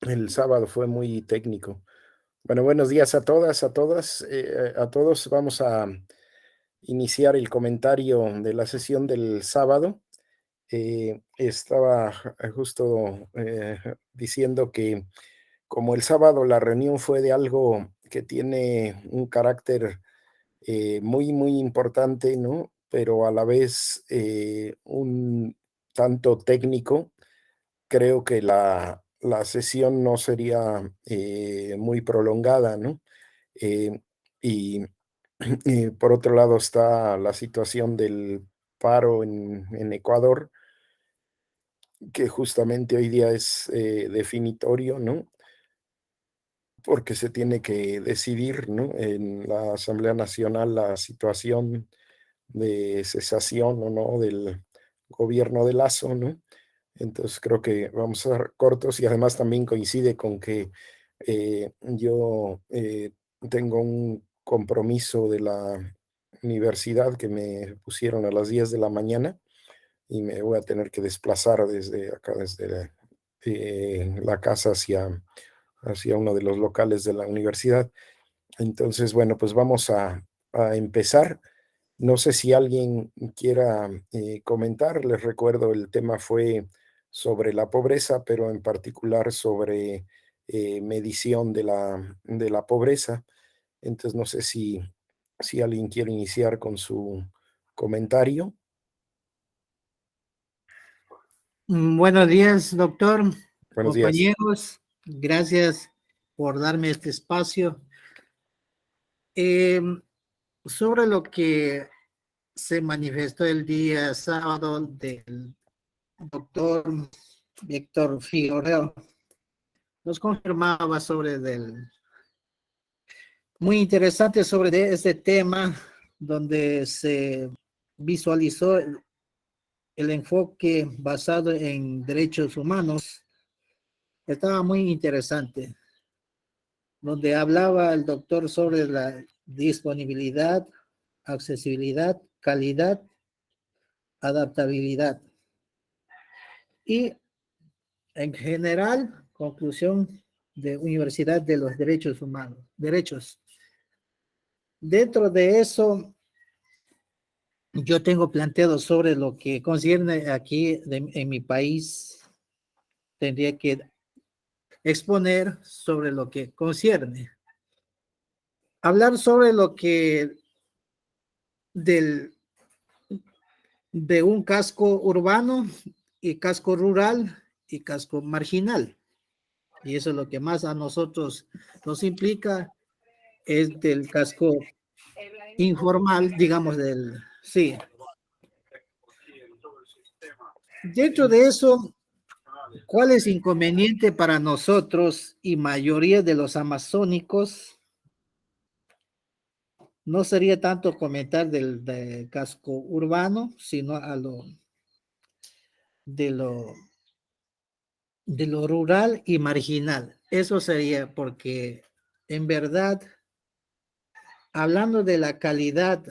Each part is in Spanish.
El sábado fue muy técnico. Bueno, buenos días a todas, a todas, a todos. Vamos a iniciar el comentario de la sesión del sábado. Estaba justo diciendo que como el sábado la reunión fue de algo que tiene un carácter muy, muy importante, ¿no? Pero a la vez un tanto técnico. Creo que la sesión no sería muy prolongada, ¿no? Eh, y, y por otro lado está la situación del paro en Ecuador, que justamente hoy día es definitorio, ¿no? Porque se tiene que decidir, ¿no? En la Asamblea Nacional la situación de cesación o no del gobierno de Lazo, ¿no? Entonces creo que vamos a ser cortos y además también coincide con que yo tengo un compromiso de la universidad que me pusieron a las 10 de la mañana y me voy a tener que desplazar desde acá, desde la casa hacia uno de los locales de la universidad. Entonces, bueno, pues vamos a empezar. No sé si alguien quiera comentar. Les recuerdo, el tema fue sobre la pobreza, pero en particular sobre medición de la pobreza. Entonces, no sé si alguien quiere iniciar con su comentario. Buenos días, doctor, Buenos días. compañeros. Gracias por darme este espacio. Eh, sobre lo que se manifestó el día sábado del doctor Víctor Figueroa, nos confirmaba sobre muy interesante sobre este tema, donde se visualizó el enfoque basado en derechos humanos. Estaba muy interesante, donde hablaba el doctor sobre la disponibilidad, accesibilidad, calidad, adaptabilidad. Y en general, conclusión de Universidad de los Derechos Humanos, derechos. Dentro de eso, yo tengo planteado sobre lo que concierne aquí en mi país, tendría que exponer sobre lo que concierne. Hablar sobre lo que del de un casco urbano y casco rural y casco marginal. Y eso es lo que más a nosotros nos implica, es del casco informal, digamos, sí. Dentro de eso, ¿cuál es inconveniente para nosotros y mayoría de los amazónicos? No sería tanto comentar del casco urbano, sino de lo de lo rural y marginal. Eso sería porque, en verdad, hablando de la calidad,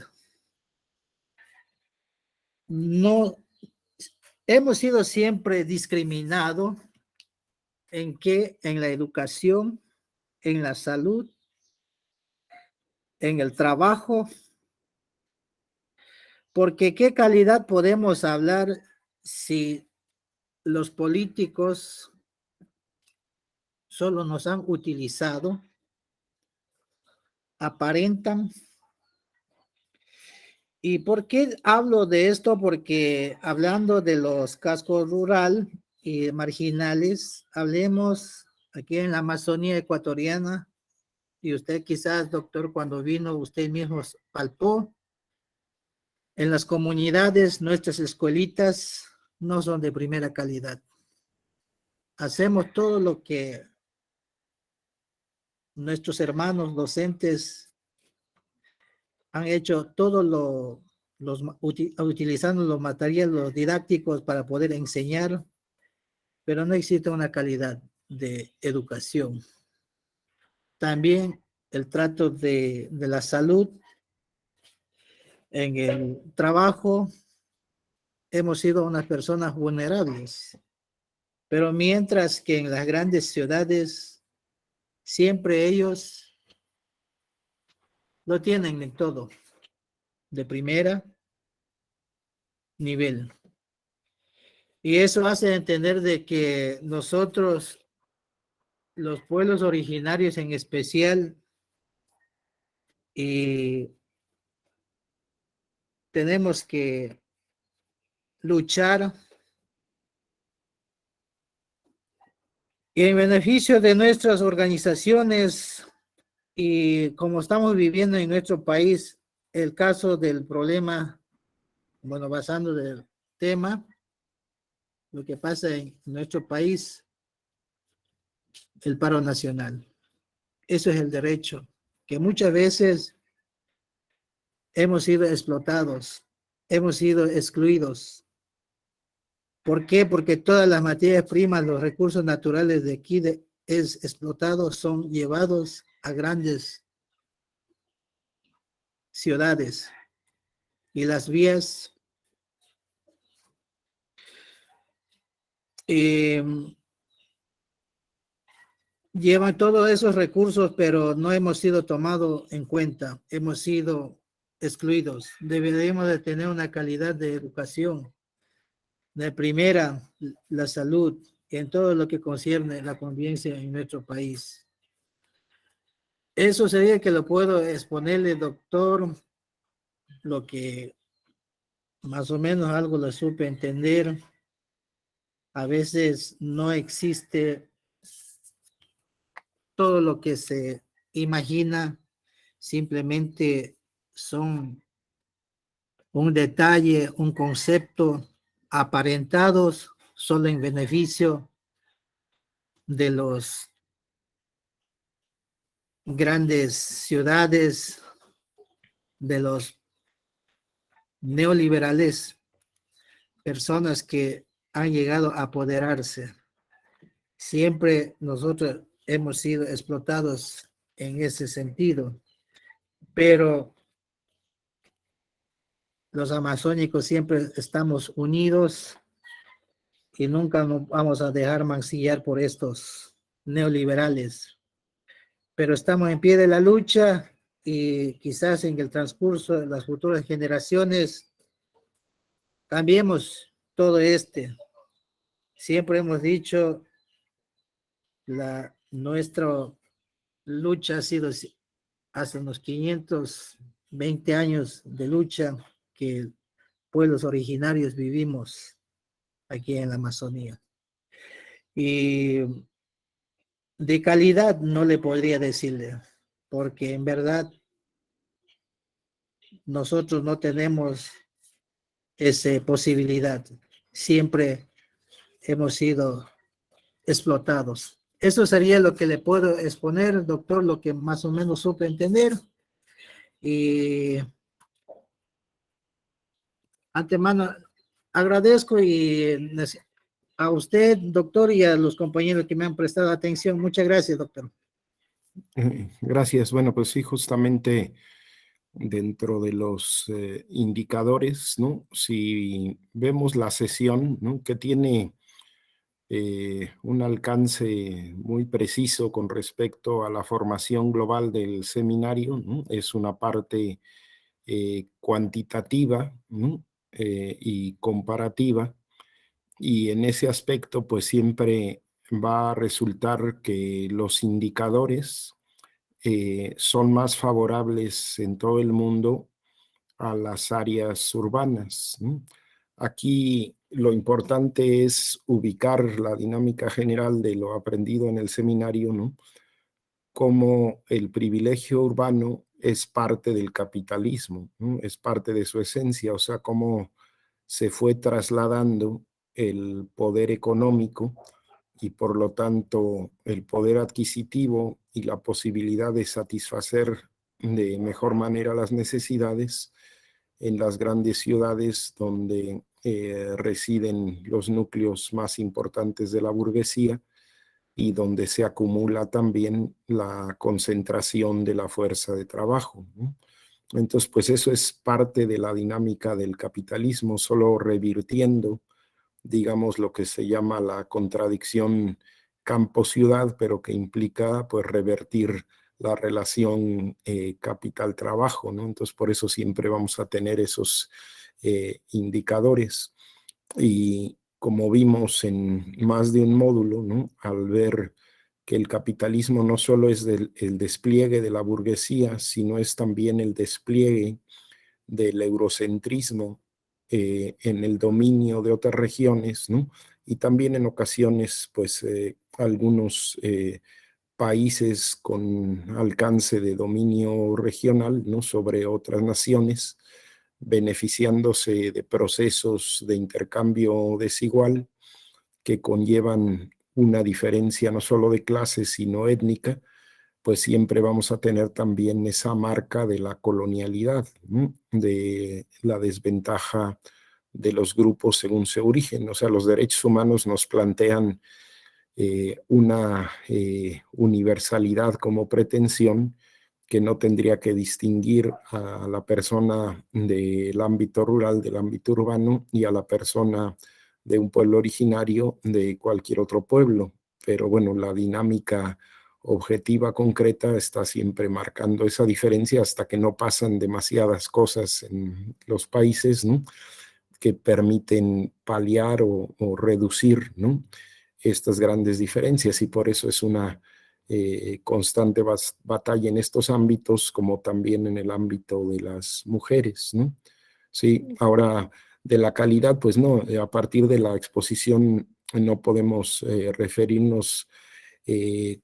no hemos sido siempre discriminados en la educación, en la salud, en el trabajo, porque qué calidad podemos hablar si los políticos solo nos han utilizado, aparentan. ¿Y por qué hablo de esto? Porque hablando de los cascos rural y marginales, hablemos aquí en la Amazonía ecuatoriana, y usted quizás, doctor, cuando vino, usted mismo palpó, en las comunidades, nuestras escuelitas no son de primera calidad. Hacemos todo lo que nuestros hermanos docentes han hecho, utilizando los materiales los didácticos para poder enseñar, pero no existe una calidad de educación. También el trato de la salud en el trabajo, hemos sido unas personas vulnerables. Pero mientras que en las grandes ciudades, siempre ellos lo tienen en todo, de primera nivel. Y eso hace entender de que nosotros, los pueblos originarios en especial, y tenemos que luchar en beneficio de nuestras organizaciones y como estamos viviendo en nuestro país, el caso del problema, bueno, basando del tema, lo que pasa en nuestro país, el paro nacional. Eso es el derecho, que muchas veces hemos sido explotados, hemos sido excluidos. ¿Por qué? Porque todas las materias primas, los recursos naturales de aquí es explotados, son llevados a grandes ciudades y las vías llevan todos esos recursos, pero no hemos sido tomados en cuenta, hemos sido excluidos. Deberíamos de tener una calidad de educación de primera, la salud, en todo lo que concierne la convivencia en nuestro país. Eso sería que lo puedo exponerle, doctor, lo que más o menos algo lo supe entender. A veces no existe todo lo que se imagina, simplemente son un detalle, un concepto aparentados solo en beneficio de los grandes ciudades, de los neoliberales, personas que han llegado a apoderarse. Siempre nosotros hemos sido explotados en ese sentido, pero los amazónicos siempre estamos unidos y nunca nos vamos a dejar mancillar por estos neoliberales. Pero estamos en pie de la lucha y quizás en el transcurso de las futuras generaciones cambiemos todo Siempre hemos dicho, nuestra lucha ha sido hace unos 520 años de lucha que pueblos originarios vivimos aquí en la Amazonía. Y de calidad no le podría decirle, porque en verdad nosotros no tenemos esa posibilidad. Siempre hemos sido explotados. Eso sería lo que le puedo exponer, doctor, lo que más o menos supe entender. Y antemano agradezco a usted, doctor, y a los compañeros que me han prestado atención. Muchas gracias, doctor. Gracias. Bueno, pues sí, justamente dentro de los indicadores, ¿no? Si vemos la sesión, ¿no? Que tiene un alcance muy preciso con respecto a la formación global del seminario, ¿no? Es una parte cuantitativa, ¿no? Y comparativa, y en ese aspecto pues siempre va a resultar que los indicadores son más favorables en todo el mundo a las áreas urbanas, ¿no? Aquí lo importante es ubicar la dinámica general de lo aprendido en el seminario, ¿no? Cómo el privilegio urbano es parte del capitalismo, ¿no? Es parte de su esencia, o sea, cómo se fue trasladando el poder económico y por lo tanto el poder adquisitivo y la posibilidad de satisfacer de mejor manera las necesidades en las grandes ciudades donde residen los núcleos más importantes de la burguesía y donde se acumula también la concentración de la fuerza de trabajo, ¿no? Entonces, pues eso es parte de la dinámica del capitalismo, solo revirtiendo digamos, lo que se llama la contradicción campo-ciudad, pero que implica pues revertir la relación capital-trabajo, ¿no? Entonces, por eso siempre vamos a tener esos indicadores. Y como vimos en más de un módulo, ¿no? Al ver que el capitalismo no solo es el despliegue de la burguesía, sino es también el despliegue del eurocentrismo en el dominio de otras regiones, ¿no? Y también en ocasiones, pues, algunos países con alcance de dominio regional, ¿no? Sobre otras naciones, beneficiándose de procesos de intercambio desigual que conllevan una diferencia no solo de clase, sino étnica, pues siempre vamos a tener también esa marca de la colonialidad, ¿no? De la desventaja de los grupos según su origen. O sea, los derechos humanos nos plantean una universalidad como pretensión que no tendría que distinguir a la persona del ámbito rural, del ámbito urbano, y a la persona de un pueblo originario de cualquier otro pueblo. Pero bueno, la dinámica objetiva concreta está siempre marcando esa diferencia hasta que no pasan demasiadas cosas en los países, ¿no? Que permiten paliar o reducir, ¿no? Estas grandes diferencias, y por eso es una constante batalla en estos ámbitos, como también en el ámbito de las mujeres, ¿no? Sí, ahora de la calidad, pues no, a partir de la exposición no podemos referirnos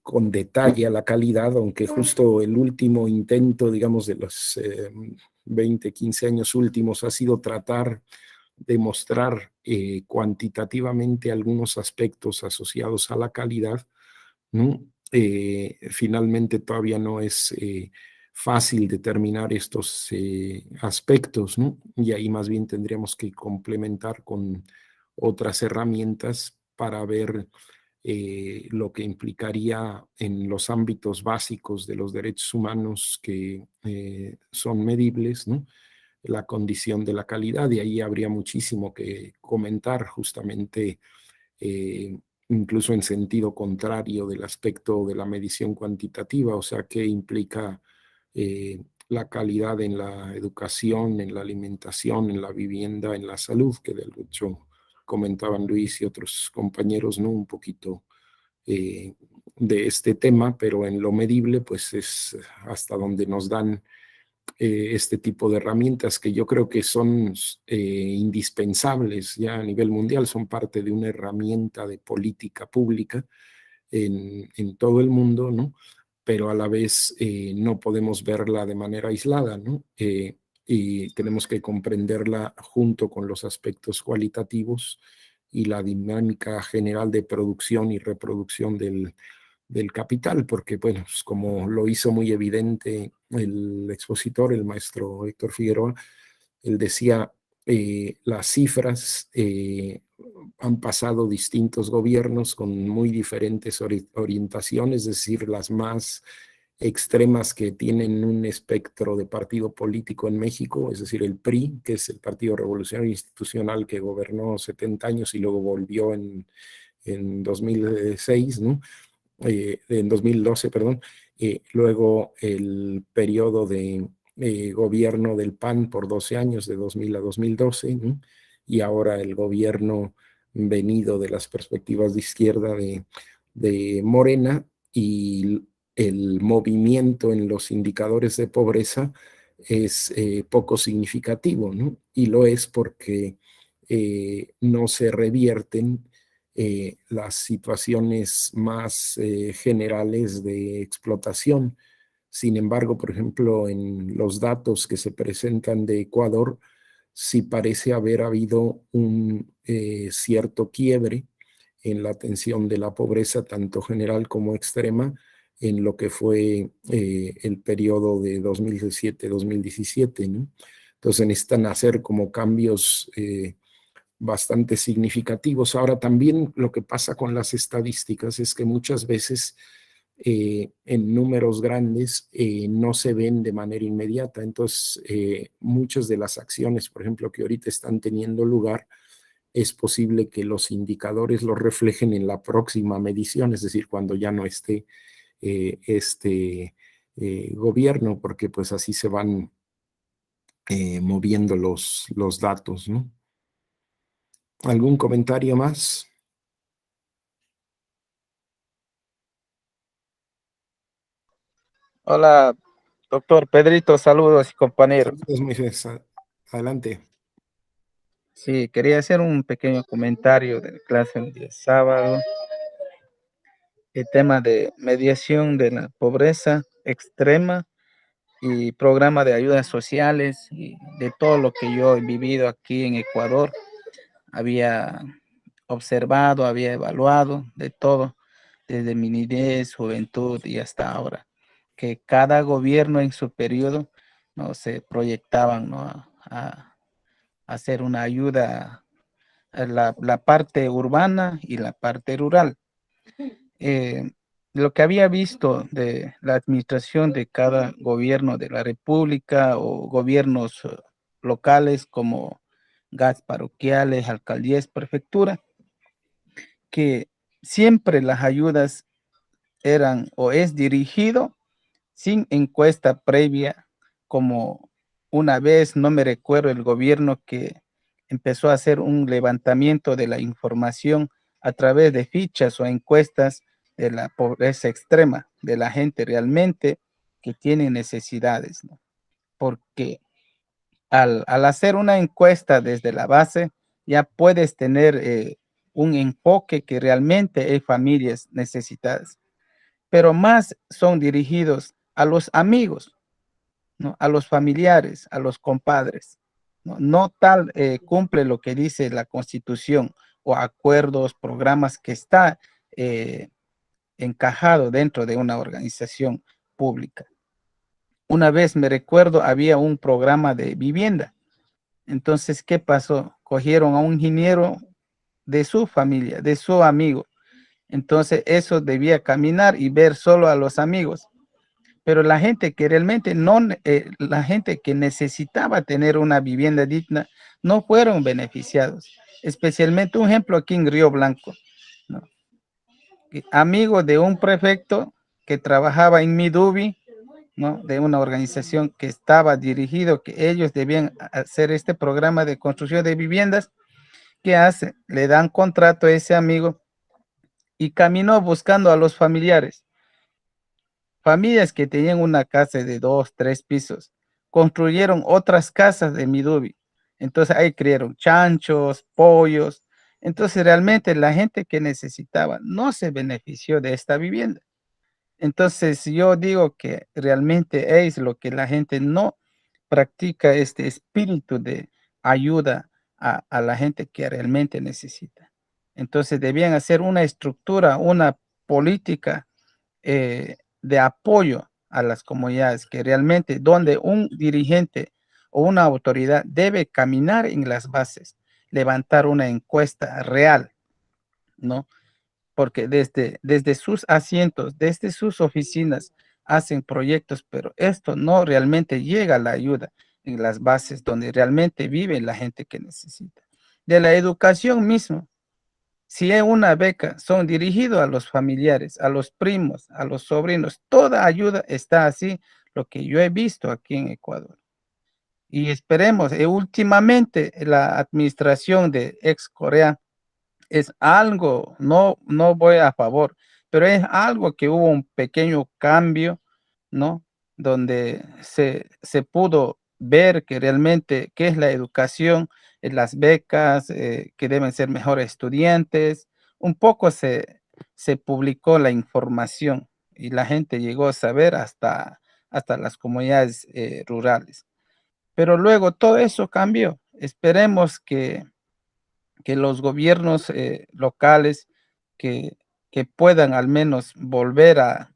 con detalle a la calidad, aunque justo el último intento, digamos, de los 20, 15 años últimos ha sido tratar de mostrar cuantitativamente algunos aspectos asociados a la calidad, ¿no? Finalmente todavía no es fácil determinar estos aspectos, ¿no? Y ahí más bien tendríamos que complementar con otras herramientas para ver lo que implicaría en los ámbitos básicos de los derechos humanos que son medibles, ¿no? La condición de la calidad, y ahí habría muchísimo que comentar justamente, eh, incluso en sentido contrario del aspecto de la medición cuantitativa, o sea, qué implica la calidad en la educación, en la alimentación, en la vivienda, en la salud, que de hecho comentaban Luis y otros compañeros, ¿no? Un poquito de este tema, pero en lo medible, pues es hasta donde nos dan este tipo de herramientas que yo creo que son indispensables ya a nivel mundial, son parte de una herramienta de política pública en todo el mundo, ¿no? Pero a la vez no podemos verla de manera aislada, ¿no? Y tenemos que comprenderla junto con los aspectos cualitativos y la dinámica general de producción y reproducción del capital, porque, bueno, pues como lo hizo muy evidente el expositor, el maestro Héctor Figueroa, él decía, las cifras han pasado distintos gobiernos con muy diferentes orientaciones, es decir, las más extremas que tienen un espectro de partido político en México, es decir, el PRI, que es el Partido Revolucionario Institucional que gobernó 70 años y luego volvió en 2006, ¿no? En 2012, perdón, luego el periodo de gobierno del PAN por 12 años, de 2000 a 2012, ¿no? Y ahora el gobierno venido de las perspectivas de izquierda de Morena, y el movimiento en los indicadores de pobreza es poco significativo, ¿no? Y lo es porque no se revierten las situaciones más generales de explotación. Sin embargo, por ejemplo, en los datos que se presentan de Ecuador, sí parece haber habido un cierto quiebre en la atención de la pobreza, tanto general como extrema, en lo que fue el periodo de 2017-2017, ¿no? Entonces necesitan hacer como cambios bastante significativos. Ahora también lo que pasa con las estadísticas es que muchas veces en números grandes no se ven de manera inmediata. Entonces, muchas de las acciones, por ejemplo, que ahorita están teniendo lugar, es posible que los indicadores lo reflejen en la próxima medición, es decir, cuando ya no esté este gobierno, porque pues así se van moviendo los datos, ¿no? ¿Algún comentario más? Hola, doctor Pedrito, saludos y compañeros. Saludos, Moisés. Adelante. Sí, quería hacer un pequeño comentario de la clase del día sábado. El tema de mediación de la pobreza extrema y programa de ayudas sociales y de todo lo que yo he vivido aquí en Ecuador. Había observado, había evaluado de todo, desde mi niñez, juventud y hasta ahora, que cada gobierno en su periodo no se proyectaban, ¿no? a hacer una ayuda a la parte urbana y la parte rural. Eh, lo que había visto de la administración de cada gobierno de la República o gobiernos locales como gas parroquiales, alcaldías, prefectura, que siempre las ayudas eran o es dirigido sin encuesta previa, como una vez, no me recuerdo, el gobierno que empezó a hacer un levantamiento de la información a través de fichas o encuestas de la pobreza extrema, de la gente realmente que tiene necesidades, ¿no? Porque al hacer una encuesta desde la base, ya puedes tener un enfoque que realmente hay familias necesitadas, pero más son dirigidos a los amigos, ¿no? A los familiares, a los compadres. No, no tal cumple lo que dice la Constitución o acuerdos, programas que está encajado dentro de una organización pública. Una vez me recuerdo, había un programa de vivienda. Entonces, ¿qué pasó? Cogieron a un ingeniero de su familia, de su amigo. Entonces, eso debía caminar y ver solo a los amigos. Pero la gente que realmente no, la gente que necesitaba tener una vivienda digna, no fueron beneficiados. Especialmente un ejemplo aquí en Río Blanco, ¿no? Amigo de un prefecto que trabajaba en Midubi, ¿no? De una organización que estaba dirigido, que ellos debían hacer este programa de construcción de viviendas. ¿Qué hace? Le dan contrato a ese amigo y caminó buscando a los familiares. Familias que tenían una casa de 2, 3 pisos, construyeron otras casas de Midubi. Entonces ahí criaron chanchos, pollos. Entonces realmente la gente que necesitaba no se benefició de esta vivienda. Entonces yo digo que realmente es lo que la gente no practica, este espíritu de ayuda a la gente que realmente necesita. Entonces debían hacer una estructura, una política de apoyo a las comunidades, que realmente donde un dirigente o una autoridad debe caminar en las bases, levantar una encuesta real, ¿no? Porque desde sus asientos, desde sus oficinas, hacen proyectos, pero esto no realmente llega a la ayuda en las bases donde realmente vive la gente que necesita. De la educación mismo, si es una beca, son dirigidos a los familiares, a los primos, a los sobrinos. Toda ayuda está así, lo que yo he visto aquí en Ecuador. Y esperemos, últimamente la administración de ex Corea es algo, no voy a favor, pero es algo que hubo un pequeño cambio, ¿no? Donde se pudo ver que realmente qué es la educación, las becas, que deben ser mejores estudiantes. Un poco se publicó la información y la gente llegó a saber hasta las comunidades rurales. Pero luego todo eso cambió. Esperemos que los gobiernos locales que, que puedan al menos volver a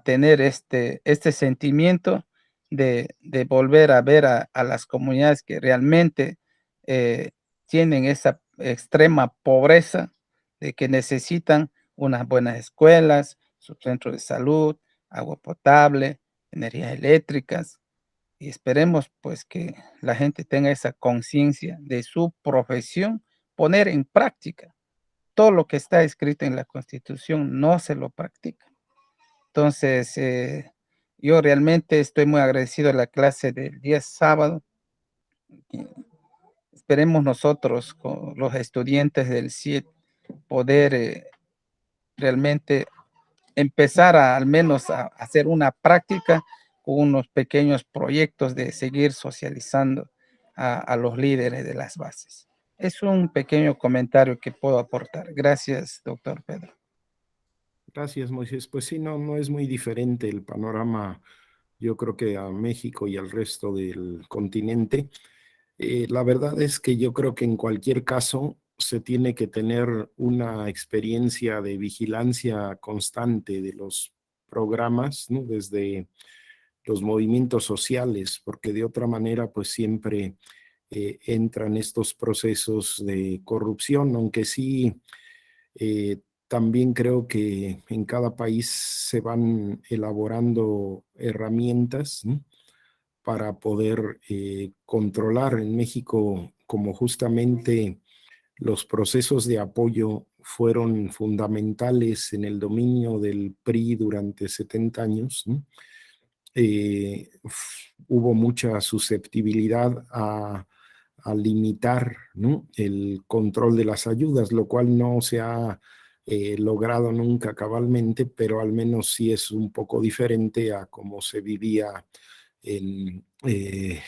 tener este sentimiento de volver a ver a las comunidades que realmente tienen esa extrema pobreza, de que necesitan unas buenas escuelas, su centro de salud, agua potable, energías eléctricas, y esperemos pues que la gente tenga esa conciencia de su profesión poner en práctica. Todo lo que está escrito en la Constitución no se lo practica. Entonces, yo realmente estoy muy agradecido a la clase del día sábado. Esperemos nosotros, con los estudiantes del CIET, poder realmente empezar al menos a hacer una práctica con unos pequeños proyectos de seguir socializando a los líderes de las bases. Es un pequeño comentario que puedo aportar. Gracias, doctor Pedro. Gracias, Moisés. Pues sí, no es muy diferente el panorama, yo creo que a México y al resto del continente. La verdad es que yo creo que en cualquier caso se tiene que tener una experiencia de vigilancia constante de los programas, ¿no? Desde los movimientos sociales, porque de otra manera pues siempre entran estos procesos de corrupción, aunque sí también creo que en cada país se van elaborando herramientas, ¿no? Para poder controlar. En México, como justamente los procesos de apoyo fueron fundamentales en el dominio del PRI durante 70 años, ¿no? Hubo mucha susceptibilidad a limitar, ¿no? El control de las ayudas, lo cual no se ha logrado nunca cabalmente, pero al menos sí es un poco diferente a cómo se vivía en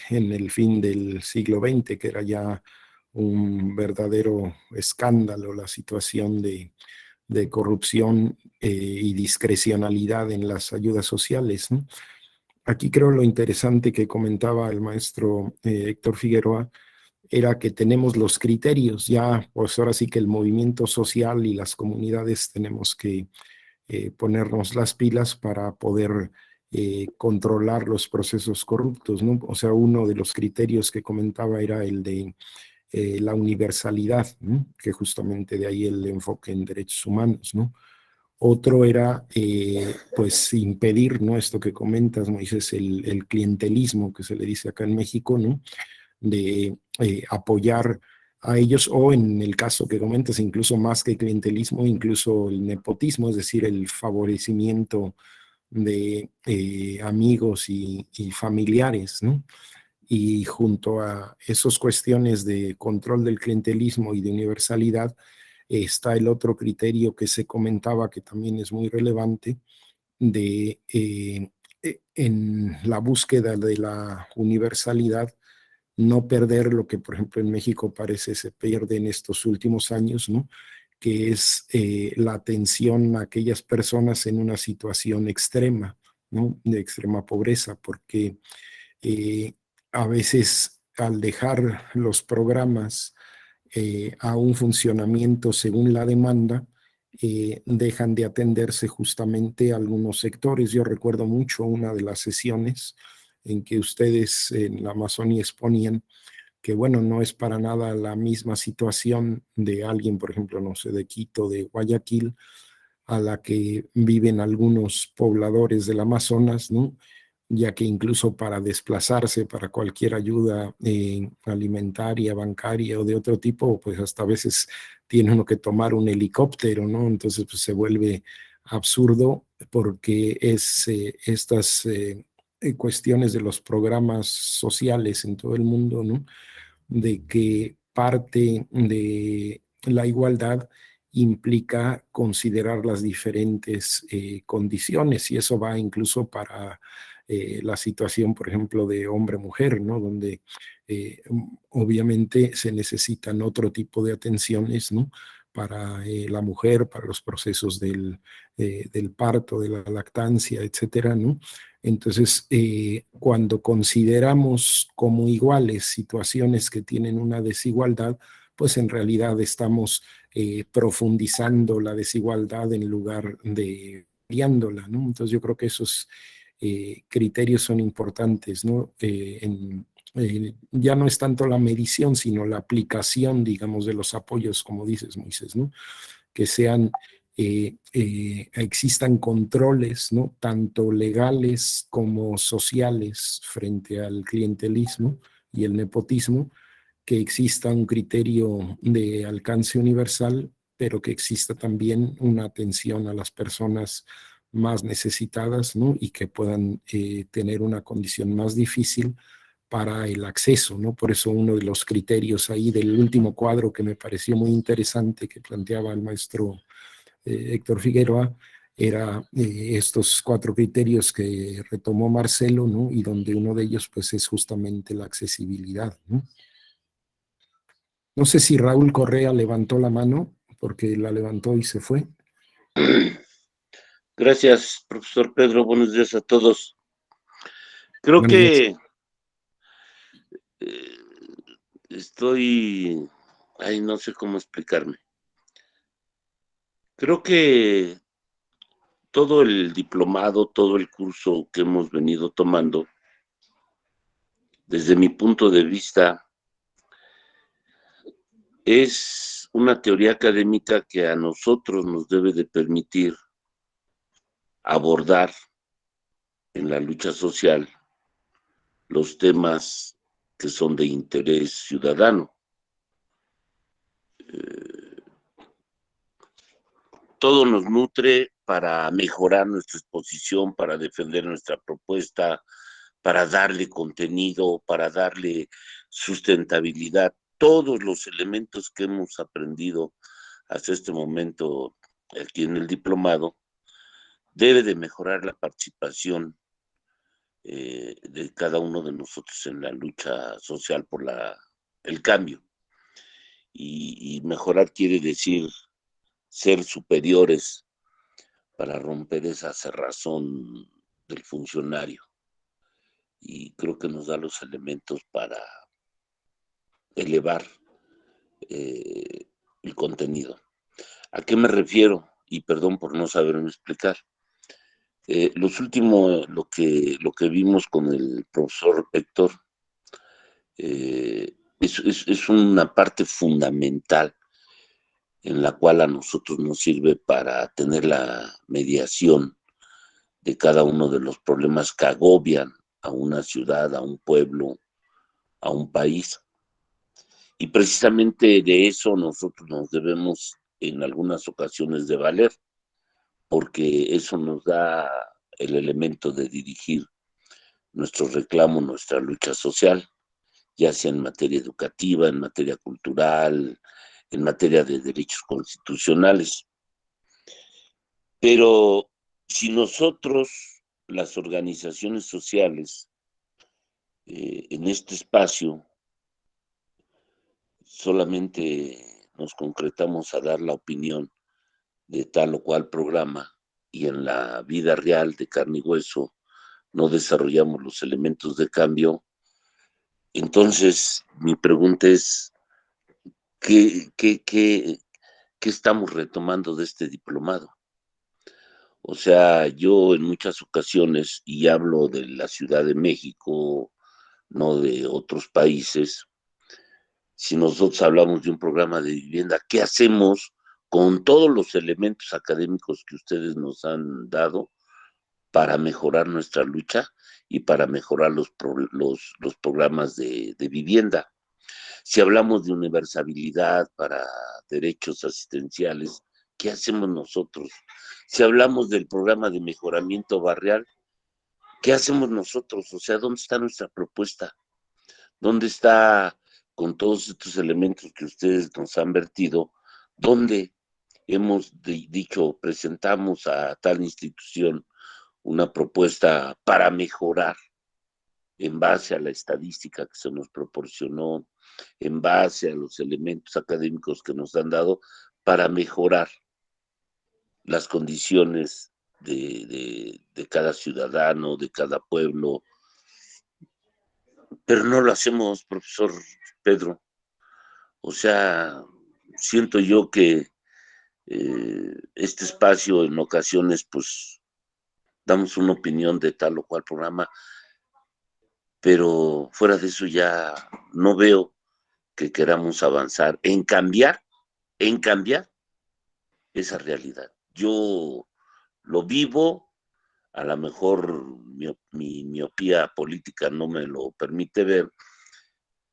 el fin del siglo XX, que era ya un verdadero escándalo la situación de corrupción y discrecionalidad en las ayudas sociales, ¿no? Aquí creo lo interesante que comentaba el maestro Héctor Figueroa era que tenemos los criterios, ya pues ahora sí que el movimiento social y las comunidades tenemos que ponernos las pilas para poder controlar los procesos corruptos, ¿no? O sea, uno de los criterios que comentaba era el de la universalidad, ¿no? Que justamente de ahí el enfoque en derechos humanos, ¿no? Otro era, pues, impedir, ¿no? Esto que comentas, Moisés, el clientelismo que se le dice acá en México, ¿no? De apoyar a ellos, o en el caso que comentas, incluso más que clientelismo, incluso el nepotismo, es decir, el favorecimiento de amigos y familiares, ¿no? Y junto a esas cuestiones de control del clientelismo y de universalidad, está el otro criterio que se comentaba que también es muy relevante de en la búsqueda de la universalidad, no perder lo que, por ejemplo, en México parece se pierde en estos últimos años, ¿no? Que es la atención a aquellas personas en una situación extrema, ¿no? De extrema pobreza, porque eh, a veces al dejar los programas a un funcionamiento según la demanda, dejan de atenderse justamente algunos sectores. Yo recuerdo mucho una de las sesiones en que ustedes en la Amazonía exponían que, bueno, no es para nada la misma situación de alguien, por ejemplo, no sé, de Quito, de Guayaquil, a la que viven algunos pobladores del Amazonas, ¿no? Ya que incluso para desplazarse, para cualquier ayuda alimentaria, bancaria o de otro tipo, pues hasta a veces tiene uno que tomar un helicóptero, ¿no? Entonces, pues se vuelve absurdo porque estas cuestiones de los programas sociales en todo el mundo, ¿no? De que parte de la igualdad implica considerar las diferentes condiciones, y eso va incluso para la situación, por ejemplo, de hombre-mujer, ¿no? Donde obviamente se necesitan otro tipo de atenciones, ¿no? Para la mujer, para los procesos del parto, de la lactancia, etcétera, ¿no? Entonces, cuando consideramos como iguales situaciones que tienen una desigualdad, pues en realidad estamos profundizando la desigualdad en lugar de ampliándola, ¿no? Entonces yo creo que esos criterios son importantes, ¿no? Ya no es tanto la medición, sino la aplicación, digamos, de los apoyos, como dices, Moisés, ¿no? Que sean, existan controles, ¿no? Tanto legales como sociales frente al clientelismo y el nepotismo, que exista un criterio de alcance universal, pero que exista también una atención a las personas más necesitadas, ¿no? Y que puedan tener una condición más difícil para el acceso, ¿no? Por eso uno de los criterios ahí del último cuadro que me pareció muy interesante que planteaba el maestro Héctor Figueroa era estos 4 criterios que retomó Marcelo, ¿no? Y donde uno de ellos pues es justamente la accesibilidad, ¿no? No sé si Raúl Correa levantó la mano, porque la levantó y se fue. Gracias, profesor Pedro. Buenos días a todos. Creo Buenos días. que eh, estoy, ay, no sé cómo explicarme. Creo que todo el diplomado, todo el curso que hemos venido tomando, desde mi punto de vista, es una teoría académica que a nosotros nos debe de permitir abordar en la lucha social los temas que son de interés ciudadano. Todo nos nutre para mejorar nuestra exposición, para defender nuestra propuesta, para darle contenido, para darle sustentabilidad. Todos los elementos que hemos aprendido hasta este momento aquí en el diplomado debe de mejorar la participación de cada uno de nosotros en la lucha social por el cambio. Y mejorar quiere decir ser superiores para romper esa cerrazón del funcionario. Y creo que nos da los elementos para elevar el contenido. ¿A qué me refiero? Y perdón por no saberme explicar. Los últimos, lo que vimos con el profesor Héctor, es una parte fundamental en la cual a nosotros nos sirve para tener la mediación de cada uno de los problemas que agobian a una ciudad, a un pueblo, a un país. Y precisamente de eso nosotros nos debemos en algunas ocasiones de valer, porque eso nos da el elemento de dirigir nuestro reclamo, nuestra lucha social, ya sea en materia educativa, en materia cultural, en materia de derechos constitucionales. Pero si nosotros, las organizaciones sociales, en este espacio, solamente nos concretamos a dar la opinión de tal o cual programa y en la vida real de carne y hueso no desarrollamos los elementos de cambio, entonces mi pregunta es, ¿qué estamos retomando de este diplomado? O sea, yo en muchas ocasiones, y hablo de la Ciudad de México, no de otros países, si nosotros hablamos de un programa de vivienda, ¿qué hacemos con todos los elementos académicos que ustedes nos han dado para mejorar nuestra lucha y para mejorar los programas de vivienda? Si hablamos de universalidad para derechos asistenciales, ¿qué hacemos nosotros? Si hablamos del programa de mejoramiento barrial, ¿qué hacemos nosotros? O sea, ¿dónde está nuestra propuesta? ¿Dónde está, con todos estos elementos que ustedes nos han vertido, dónde hemos dicho, presentamos a tal institución una propuesta para mejorar en base a la estadística que se nos proporcionó, en base a los elementos académicos que nos han dado, para mejorar las condiciones de cada ciudadano, de cada pueblo? Pero no lo hacemos, profesor Pedro. O sea, siento yo que este espacio en ocasiones, pues, damos una opinión de tal o cual programa, pero fuera de eso ya no veo que queramos avanzar en cambiar esa realidad. Yo lo vivo, a lo mejor mi miopía política no me lo permite ver,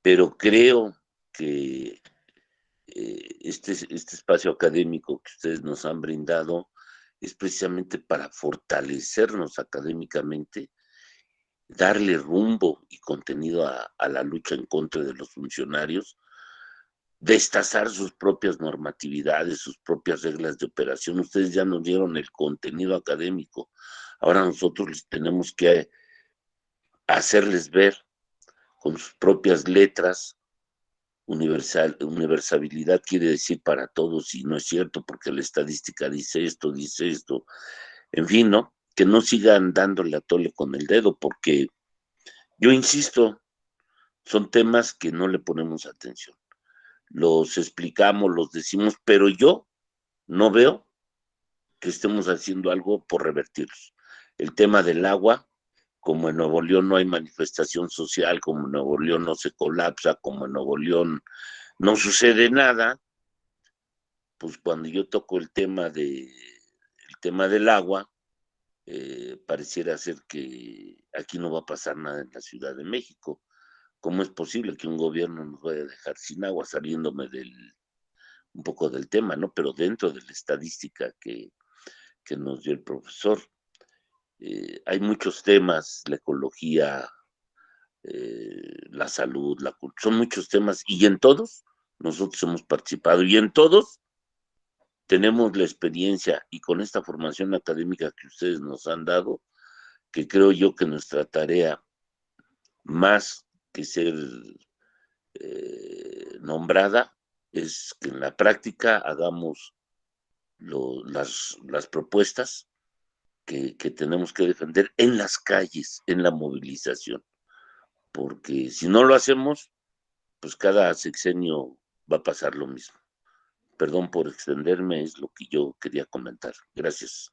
pero creo que este espacio académico que ustedes nos han brindado es precisamente para fortalecernos académicamente, darle rumbo y contenido a la lucha en contra de los funcionarios, destazar sus propias normatividades, sus propias reglas de operación. Ustedes ya nos dieron el contenido académico, ahora nosotros tenemos que hacerles ver con sus propias letras. Universabilidad quiere decir para todos, y no es cierto, porque la estadística dice esto, en fin, ¿no? Que no sigan dándole a tole con el dedo, porque yo insisto, son temas que no le ponemos atención. Los explicamos, los decimos, pero yo no veo que estemos haciendo algo por revertirlos. El tema del agua, como en Nuevo León no hay manifestación social, como en Nuevo León no se colapsa, como en Nuevo León no sucede nada, pues cuando yo toco el tema del agua, pareciera ser que aquí no va a pasar nada en la Ciudad de México. ¿Cómo es posible que un gobierno nos vaya a dejar sin agua, saliéndome un poco del tema, ¿no? Pero dentro de la estadística que nos dio el profesor, hay muchos temas, la ecología, la salud, son muchos temas, y en todos nosotros hemos participado, y en todos tenemos la experiencia, y con esta formación académica que ustedes nos han dado, que creo yo que nuestra tarea, más que ser nombrada, es que en la práctica hagamos las propuestas que tenemos que defender en las calles, en la movilización, porque si no lo hacemos, pues cada sexenio va a pasar lo mismo. Perdón por extenderme, es lo que yo quería comentar. Gracias.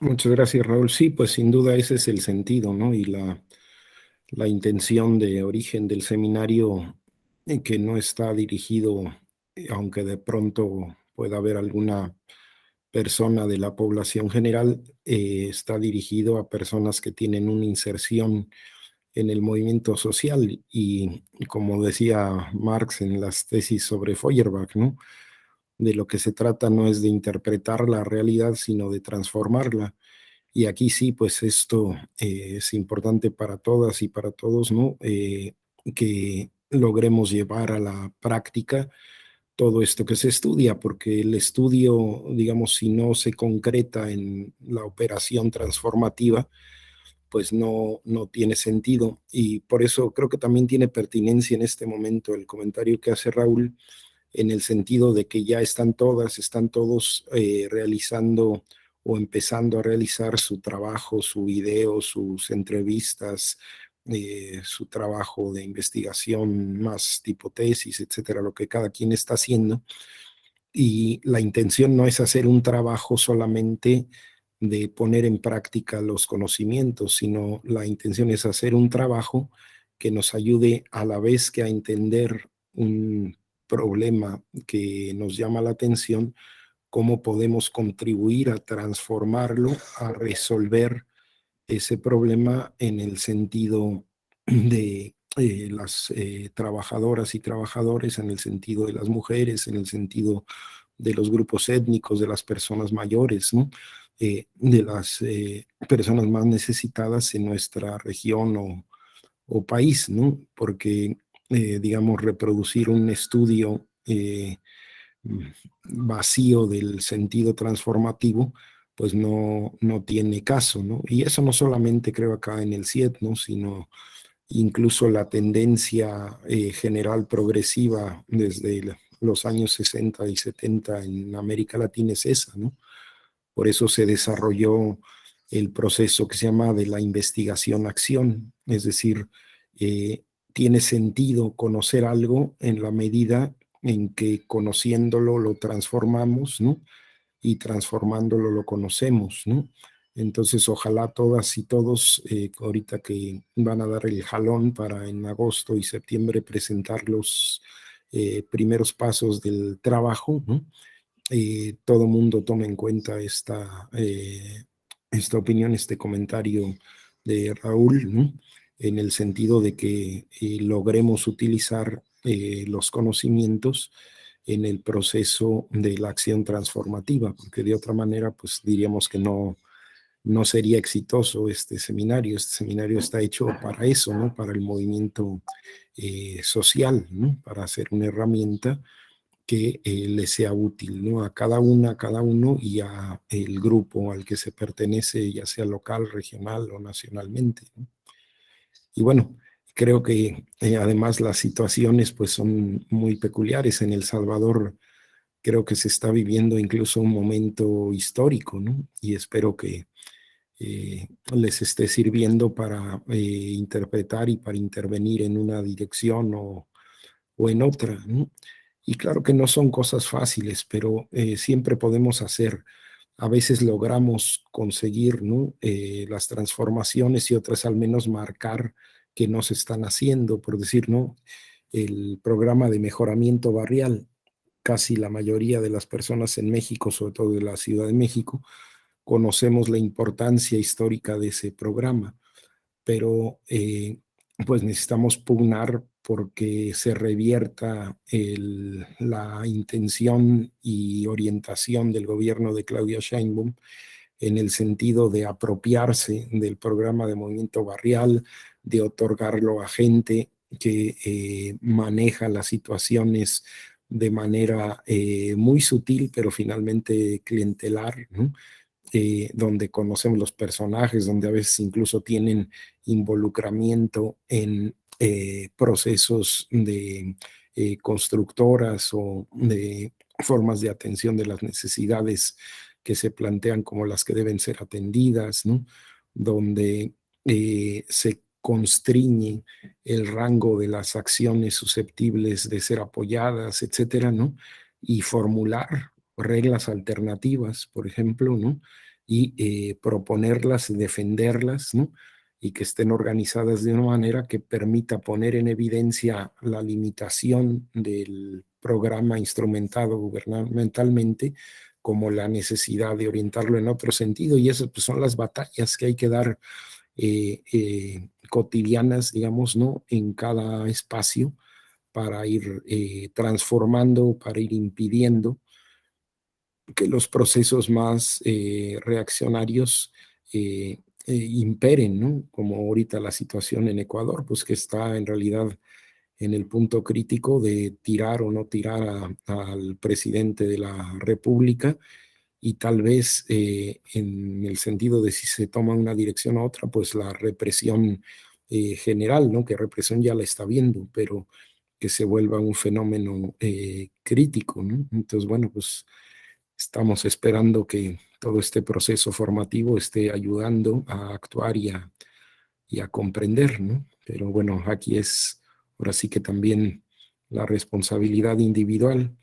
Muchas gracias, Raúl. Sí, pues sin duda ese es el sentido, ¿no? Y la intención de origen del seminario, que no está dirigido, aunque de pronto pueda haber alguna persona de la población general, está dirigido a personas que tienen una inserción en el movimiento social, y como decía Marx en las tesis sobre Feuerbach, ¿no? De lo que se trata no es de interpretar la realidad, sino de transformarla. Y aquí sí, pues esto es importante para todas y para todos, ¿no? Que logremos llevar a la práctica todo esto que se estudia, porque el estudio, digamos, si no se concreta en la operación transformativa, pues no tiene sentido. Y por eso creo que también tiene pertinencia en este momento el comentario que hace Raúl, en el sentido de que ya están todos realizando o empezando a realizar su trabajo, su video, sus entrevistas, su trabajo de investigación más tipo tesis, etcétera, lo que cada quien está haciendo. Y la intención no es hacer un trabajo solamente de poner en práctica los conocimientos, sino la intención es hacer un trabajo que nos ayude a la vez que a entender un problema que nos llama la atención, cómo podemos contribuir a transformarlo, a resolver ese problema en el sentido de las trabajadoras y trabajadores, en el sentido de las mujeres, en el sentido de los grupos étnicos, de las personas mayores, ¿no? De las personas más necesitadas en nuestra región o país, ¿no? Porque, digamos, reproducir un estudio vacío del sentido transformativo, pues no tiene caso, ¿no? Y eso no solamente creo acá en el CIET, ¿no? Sino incluso la tendencia general progresiva desde los años 60 y 70 en América Latina es esa, ¿no? Por eso se desarrolló el proceso que se llama de la investigación-acción, es decir, tiene sentido conocer algo en la medida en que conociéndolo lo transformamos, ¿no? Y transformándolo lo conocemos, ¿no? Entonces, ojalá todas y todos, ahorita que van a dar el jalón para en agosto y septiembre presentar los primeros pasos del trabajo, ¿no? Todo mundo tome en cuenta esta opinión, este comentario de Raúl, ¿no? En el sentido de que logremos utilizar los conocimientos en el proceso de la acción transformativa, porque de otra manera, pues diríamos que no sería exitoso este seminario. Este seminario está hecho para eso, ¿no? Para el movimiento social, ¿no? Para ser una herramienta que le sea útil, ¿no? A cada uno y a el grupo al que se pertenece, ya sea local, regional o nacionalmente, ¿no? Y bueno, creo que además las situaciones pues son muy peculiares. En El Salvador creo que se está viviendo incluso un momento histórico, ¿no? Y espero que les esté sirviendo para interpretar y para intervenir en una dirección o en otra, ¿no? Y claro que no son cosas fáciles, pero siempre podemos hacer. A veces logramos conseguir, ¿no? Las transformaciones y otras al menos marcar que no se están haciendo, por decir, ¿no? El programa de mejoramiento barrial, casi la mayoría de las personas en México, sobre todo de la Ciudad de México, conocemos la importancia histórica de ese programa, pero pues necesitamos pugnar porque se revierta la intención y orientación del gobierno de Claudia Sheinbaum en el sentido de apropiarse del programa de movimiento barrial, de otorgarlo a gente que maneja las situaciones de manera muy sutil, pero finalmente clientelar, ¿no? Donde conocemos los personajes, donde a veces incluso tienen involucramiento en procesos de constructoras o de formas de atención de las necesidades que se plantean como las que deben ser atendidas, ¿no? Donde se constriñe el rango de las acciones susceptibles de ser apoyadas, etcétera, ¿no? Y formular reglas alternativas, por ejemplo, ¿no? Y proponerlas, defenderlas, ¿no? Y que estén organizadas de una manera que permita poner en evidencia la limitación del programa instrumentado gubernamentalmente, como la necesidad de orientarlo en otro sentido. Y esas pues, son las batallas que hay que dar cotidianas, digamos, ¿no? En cada espacio para ir transformando, para ir impidiendo que los procesos más reaccionarios imperen, ¿no? Como ahorita la situación en Ecuador, pues que está en realidad en el punto crítico de tirar o no tirar al presidente de la República y tal vez en el sentido de si se toma una dirección u otra, pues la represión general, ¿no? Que represión ya la está viendo, pero que se vuelva un fenómeno crítico, ¿no? Entonces, bueno, pues estamos esperando que todo este proceso formativo esté ayudando a actuar y a comprender, ¿no? Pero bueno, aquí es ahora sí que también la responsabilidad individual,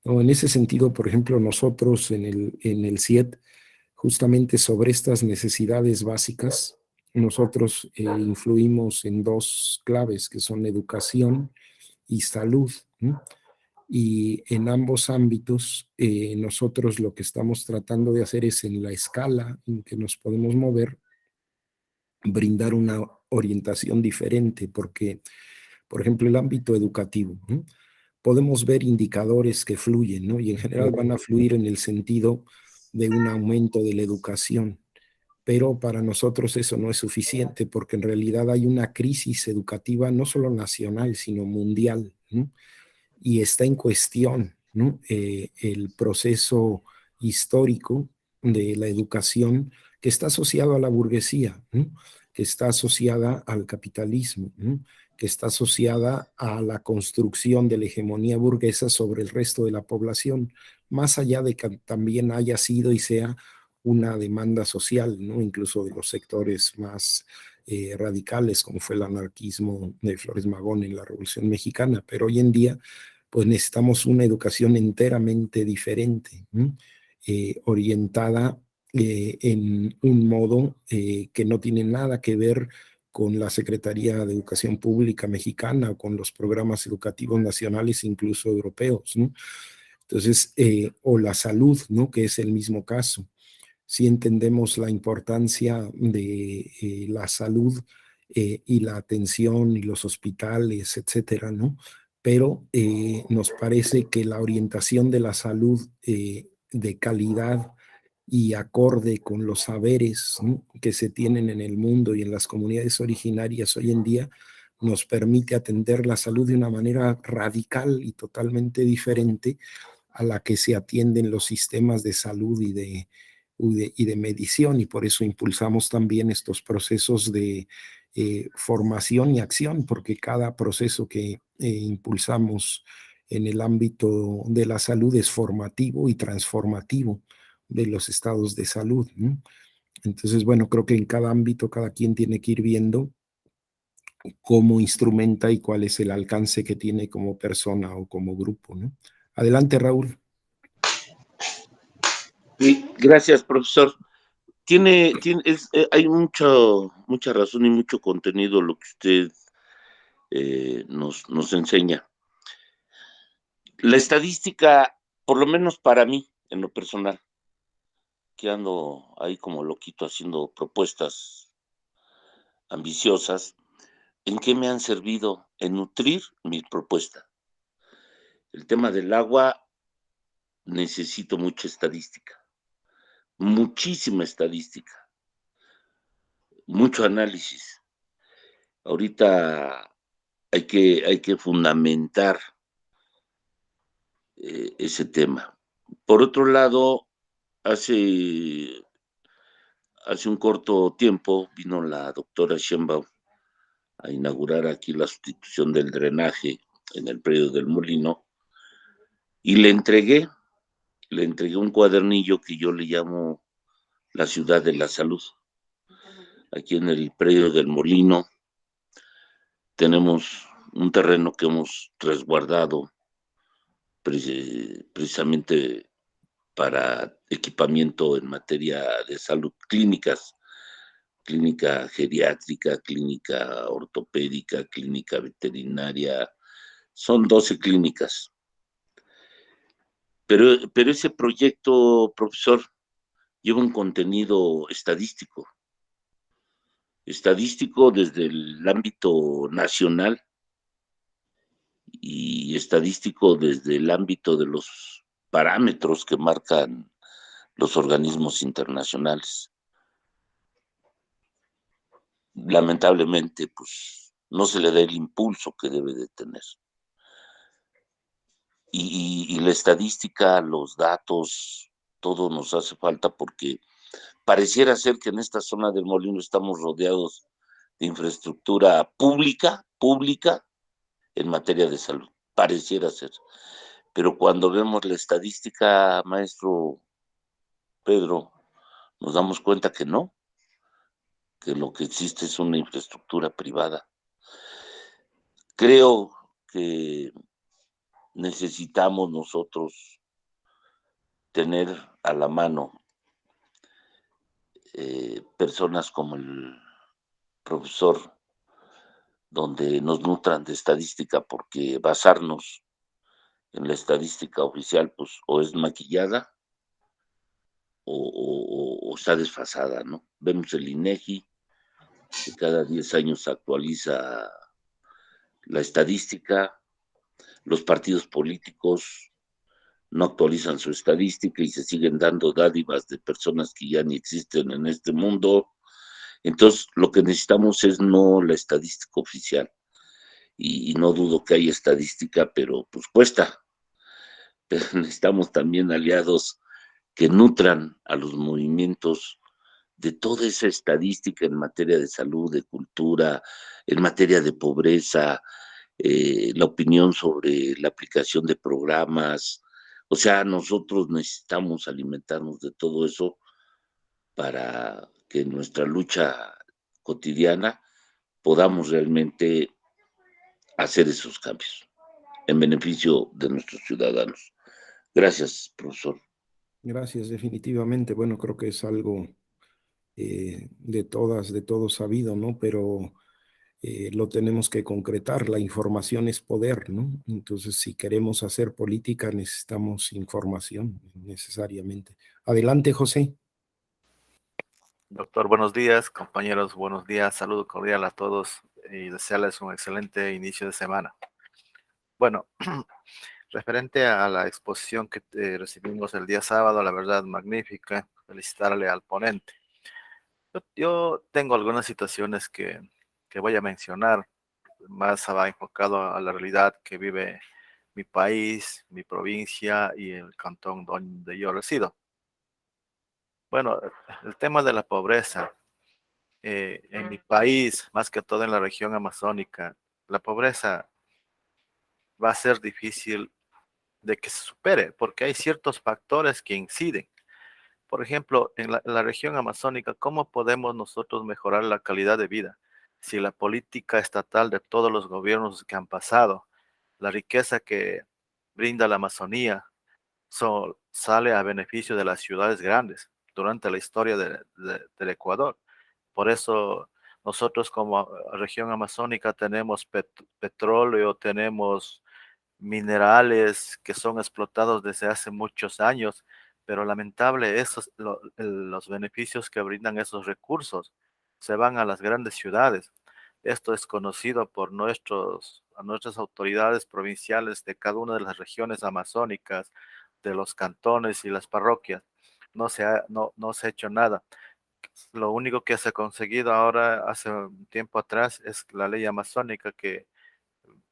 ¿no? En ese sentido, por ejemplo, nosotros en el CIET, justamente sobre estas necesidades básicas, nosotros influimos en dos claves que son educación y salud, ¿no? Y en ambos ámbitos, nosotros lo que estamos tratando de hacer es en la escala en que nos podemos mover, brindar una orientación diferente, porque, por ejemplo, el ámbito educativo, ¿no? Podemos ver indicadores que fluyen, ¿no? Y en general van a fluir en el sentido de un aumento de la educación, pero para nosotros eso no es suficiente, porque en realidad hay una crisis educativa no solo nacional, sino mundial, ¿no? Y está en cuestión, ¿no? El proceso histórico de la educación que está asociado a la burguesía, ¿no? Que está asociada al capitalismo, ¿no? Que está asociada a la construcción de la hegemonía burguesa sobre el resto de la población, más allá de que también haya sido y sea una demanda social, ¿no? Incluso de los sectores más radicales, como fue el anarquismo de Flores Magón en la Revolución Mexicana, pero hoy en día pues necesitamos una educación enteramente diferente, ¿no? Orientada en un modo que no tiene nada que ver con la Secretaría de Educación Pública mexicana o con los programas educativos nacionales, incluso europeos, ¿no? Entonces, o la salud, ¿no? Que es el mismo caso. Si entendemos la importancia de la salud y la atención y los hospitales, etcétera, ¿no? pero nos parece que la orientación de la salud de calidad y acorde con los saberes, ¿no?, que se tienen en el mundo y en las comunidades originarias hoy en día, nos permite atender la salud de una manera radical y totalmente diferente a la que se atienden los sistemas de salud y de medición, y por eso impulsamos también estos procesos de formación y acción, porque cada proceso que impulsamos en el ámbito de la salud es formativo y transformativo de los estados de salud, ¿no? Entonces, bueno, creo que en cada ámbito cada quien tiene que ir viendo cómo instrumenta y cuál es el alcance que tiene como persona o como grupo, ¿no? Adelante, Raúl. Sí, gracias, profesor. Hay mucha razón y mucho contenido lo que usted nos enseña. La estadística, por lo menos para mí, en lo personal, que ando ahí como loquito haciendo propuestas ambiciosas, ¿en qué me han servido? En nutrir mi propuesta. El tema del agua, necesito mucha estadística, muchísima estadística, mucho análisis. Ahorita hay que fundamentar ese tema. Por otro lado, hace un corto tiempo vino la doctora Sheinbaum a inaugurar aquí la sustitución del drenaje en el predio del Molino y le entregué un cuadernillo que yo le llamo la ciudad de la salud. Aquí en el predio del Molino tenemos un terreno que hemos resguardado precisamente para equipamiento en materia de salud, clínicas, clínica geriátrica, clínica ortopédica, clínica veterinaria, son 12 clínicas. Pero ese proyecto, profesor, lleva un contenido estadístico desde el ámbito nacional y estadístico desde el ámbito de los parámetros que marcan los organismos internacionales. Lamentablemente, pues no se le da el impulso que debe de tener. Y la estadística, los datos, todo nos hace falta porque pareciera ser que en esta zona del Molino estamos rodeados de infraestructura pública en materia de salud. Pareciera ser. Pero cuando vemos la estadística, maestro Pedro, nos damos cuenta que no, que lo que existe es una infraestructura privada. Creo que necesitamos nosotros tener a la mano personas como el profesor, donde nos nutran de estadística, porque basarnos en la estadística oficial, pues o es maquillada o está desfasada, ¿no? Vemos el INEGI, que cada 10 años actualiza la estadística, los partidos políticos no actualizan su estadística y se siguen dando dádivas de personas que ya ni existen en este mundo. Entonces, lo que necesitamos es no la estadística oficial. Y no dudo que haya estadística, pero pues cuesta. Pero necesitamos también aliados que nutran a los movimientos de toda esa estadística en materia de salud, de cultura, en materia de pobreza, la opinión sobre la aplicación de programas. O sea, nosotros necesitamos alimentarnos de todo eso para que en nuestra lucha cotidiana podamos realmente hacer esos cambios en beneficio de nuestros ciudadanos. Gracias, profesor. Gracias, definitivamente. Bueno, creo que es algo de todos sabido, ¿no? Pero lo tenemos que concretar. La información es poder, ¿no? Entonces, si queremos hacer política, necesitamos información necesariamente. Adelante, José. Doctor, buenos días. Compañeros, buenos días. Saludo cordial a todos y desearles un excelente inicio de semana. Bueno, referente a la exposición que recibimos el día sábado, la verdad magnífica, felicitarle al ponente. Yo tengo algunas situaciones que voy a mencionar, más va enfocado a la realidad que vive mi país, mi provincia y el cantón donde yo resido. Bueno, el tema de la pobreza en mi país, más que todo en la región amazónica, la pobreza va a ser difícil de que se supere, porque hay ciertos factores que inciden. Por ejemplo, en la región amazónica, ¿cómo podemos nosotros mejorar la calidad de vida? Si la política estatal de todos los gobiernos que han pasado, la riqueza que brinda la Amazonía, sale a beneficio de las ciudades grandes durante la historia del Ecuador. Por eso nosotros como región amazónica tenemos petróleo, tenemos minerales que son explotados desde hace muchos años, pero lamentable los beneficios que brindan esos recursos se van a las grandes ciudades. Esto es conocido por nuestras autoridades provinciales de cada una de las regiones amazónicas, de los cantones y las parroquias. No se ha hecho nada. Lo único que se ha conseguido ahora, hace un tiempo atrás, es la ley amazónica que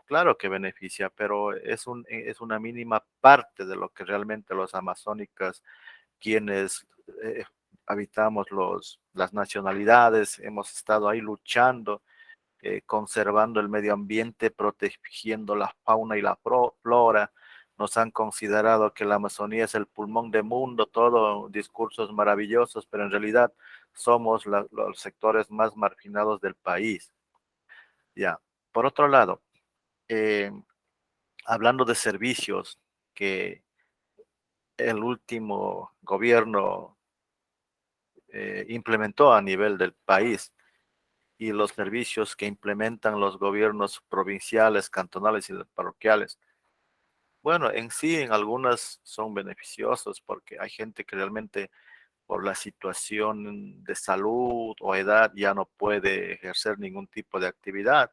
claro que beneficia, pero es una mínima parte de lo que realmente los amazónicas, quienes habitamos las nacionalidades, hemos estado ahí luchando, conservando el medio ambiente, protegiendo la fauna y la flora. Nos han considerado que la Amazonía es el pulmón del mundo, todo discursos maravillosos, pero en realidad somos los sectores más marginados del país. Ya. Por otro lado, eh, hablando de servicios que el último gobierno implementó a nivel del país y los servicios que implementan los gobiernos provinciales, cantonales y parroquiales. Bueno, en sí, en algunas son beneficiosos porque hay gente que realmente por la situación de salud o edad ya no puede ejercer ningún tipo de actividad.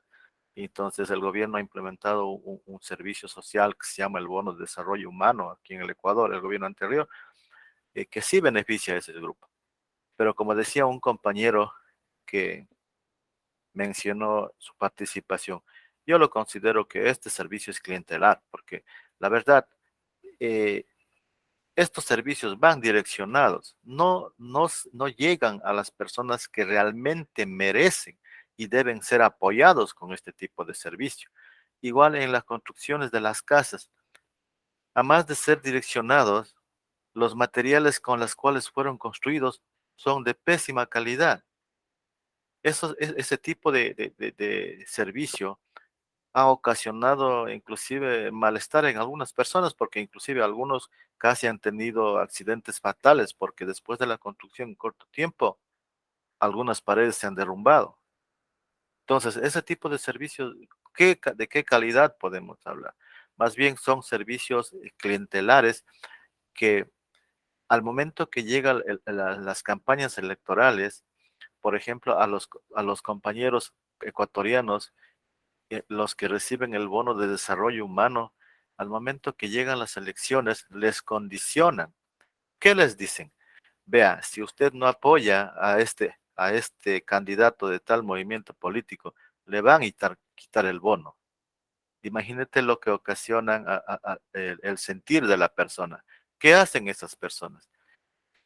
Entonces el gobierno ha implementado un servicio social que se llama el Bono de Desarrollo Humano aquí en el Ecuador, el gobierno anterior, que sí beneficia a ese grupo. Pero como decía un compañero que mencionó su participación, yo lo considero que este servicio es clientelar, porque la verdad, eh, estos servicios van direccionados, no llegan a las personas que realmente merecen y deben ser apoyados con este tipo de servicio. Igual en las construcciones de las casas, a más de ser direccionados, los materiales con los cuales fueron construidos son de pésima calidad. Ese tipo de servicio ha ocasionado inclusive malestar en algunas personas, porque inclusive algunos casi han tenido accidentes fatales, porque después de la construcción en corto tiempo, algunas paredes se han derrumbado. Entonces, ese tipo de servicios, ¿de qué calidad podemos hablar? Más bien son servicios clientelares que al momento que llegan las campañas electorales, por ejemplo, a los compañeros ecuatorianos, los que reciben el bono de desarrollo humano, al momento que llegan las elecciones, les condicionan. ¿Qué les dicen? Vea, si usted no apoya a este candidato de tal movimiento político, le van a quitar el bono. Imagínate lo que ocasionan el sentir de la persona. ¿Qué hacen esas personas?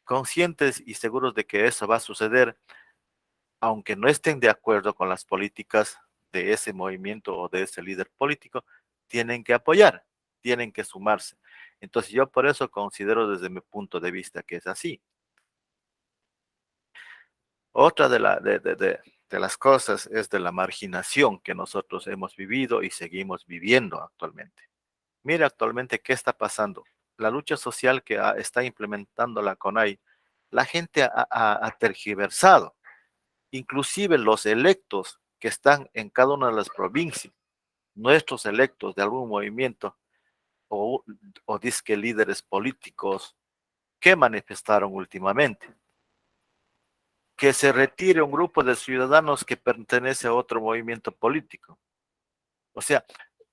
Conscientes y seguros de que eso va a suceder, aunque no estén de acuerdo con las políticas de ese movimiento o de ese líder político, tienen que apoyar, tienen que sumarse. Entonces yo por eso considero desde mi punto de vista que es así. Otra de las cosas es de la marginación que nosotros hemos vivido y seguimos viviendo actualmente. Mira actualmente qué está pasando. La lucha social que está implementando la CONAI, la gente ha tergiversado. Inclusive los electos que están en cada una de las provincias, nuestros electos de algún movimiento o disque líderes políticos que manifestaron últimamente, que se retire un grupo de ciudadanos que pertenece a otro movimiento político. O sea,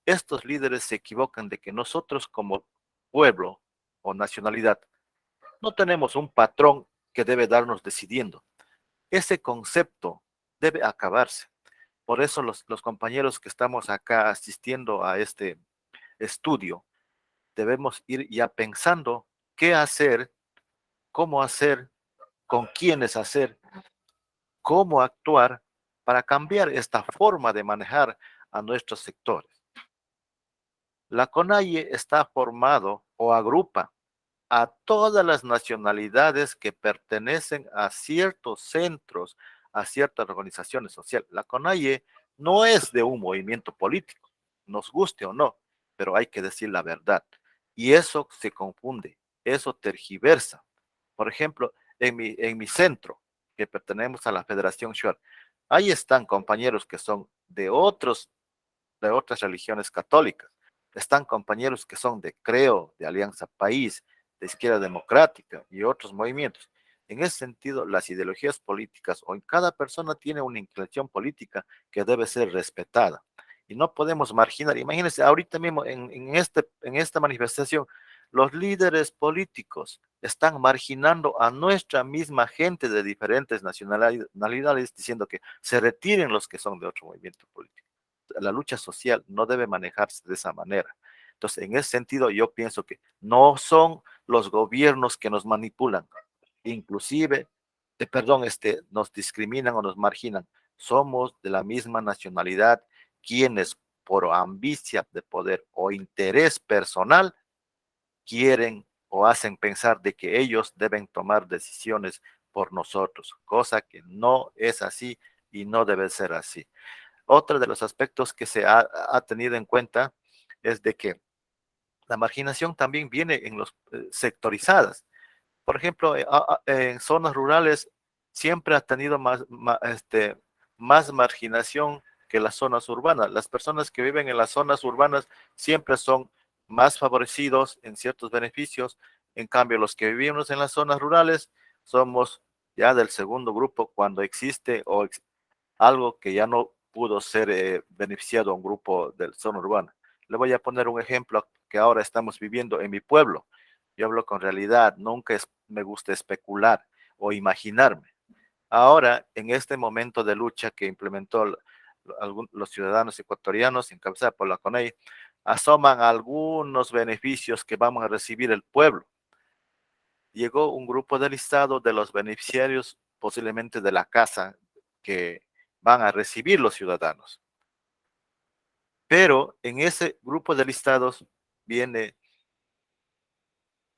estos líderes se equivocan de que nosotros como pueblo o nacionalidad no tenemos un patrón que debe darnos decidiendo. Ese concepto debe acabarse. Por eso los compañeros que estamos acá asistiendo a este estudio, debemos ir ya pensando qué hacer, cómo hacer, con quiénes hacer, cómo actuar para cambiar esta forma de manejar a nuestros sectores. La CONAIE está formado o agrupa a todas las nacionalidades que pertenecen a ciertos centros, a ciertas organizaciones sociales. La CONAIE no es de un movimiento político, nos guste o no, pero hay que decir la verdad. Y eso se confunde, eso tergiversa. Por ejemplo, en mi centro, que pertenecemos a la Federación Shuar, ahí están compañeros que son de otras religiones católicas. Están compañeros que son de Creo, de Alianza País, de Izquierda Democrática y otros movimientos. En ese sentido, las ideologías políticas o en cada persona tiene una inclinación política que debe ser respetada. Y no podemos marginar. Imagínense, ahorita mismo en esta manifestación, los líderes políticos están marginando a nuestra misma gente de diferentes nacionalidades, diciendo que se retiren los que son de otro movimiento político. La lucha social no debe manejarse de esa manera. Entonces, en ese sentido, yo pienso que no son los gobiernos que nos manipulan, inclusive, nos discriminan o nos marginan. Somos de la misma nacionalidad quienes por ambicia de poder o interés personal quieren o hacen pensar de que ellos deben tomar decisiones por nosotros, cosa que no es así y no debe ser así. Otro de los aspectos que se ha tenido en cuenta es de que la marginación también viene en los sectorizadas. Por ejemplo, en zonas rurales siempre ha tenido más marginación que las zonas urbanas. Las personas que viven en las zonas urbanas siempre son más favorecidos en ciertos beneficios. En cambio, los que vivimos en las zonas rurales somos ya del segundo grupo cuando existe algo que ya no pudo ser beneficiado a un grupo de zona urbana. Le voy a poner un ejemplo que ahora estamos viviendo en mi pueblo. Yo hablo con realidad, nunca me gusta especular o imaginarme. Ahora, en este momento de lucha que implementó los ciudadanos ecuatorianos, encabezados por la CONEI, asoman algunos beneficios que vamos a recibir el pueblo. Llegó un grupo de listado de los beneficiarios, posiblemente de la casa que van a recibir los ciudadanos. Pero en ese grupo de listados viene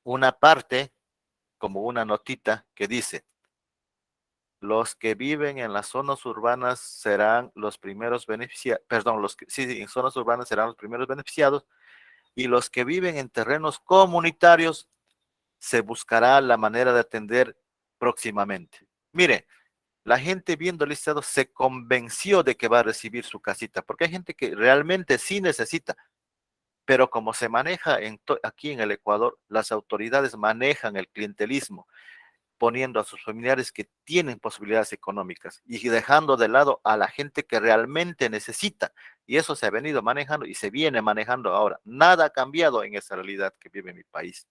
una parte, como una notita, que dice: los que viven en las zonas urbanas serán los primeros beneficiados, perdón, en zonas urbanas serán los primeros beneficiados, y los que viven en terrenos comunitarios se buscará la manera de atender próximamente. Mire, la gente viendo el listado se convenció de que va a recibir su casita, porque hay gente que realmente sí necesita, pero como se maneja aquí en el Ecuador, las autoridades manejan el clientelismo, poniendo a sus familiares que tienen posibilidades económicas y dejando de lado a la gente que realmente necesita. Y eso se ha venido manejando y se viene manejando ahora. Nada ha cambiado en esa realidad que vive mi país.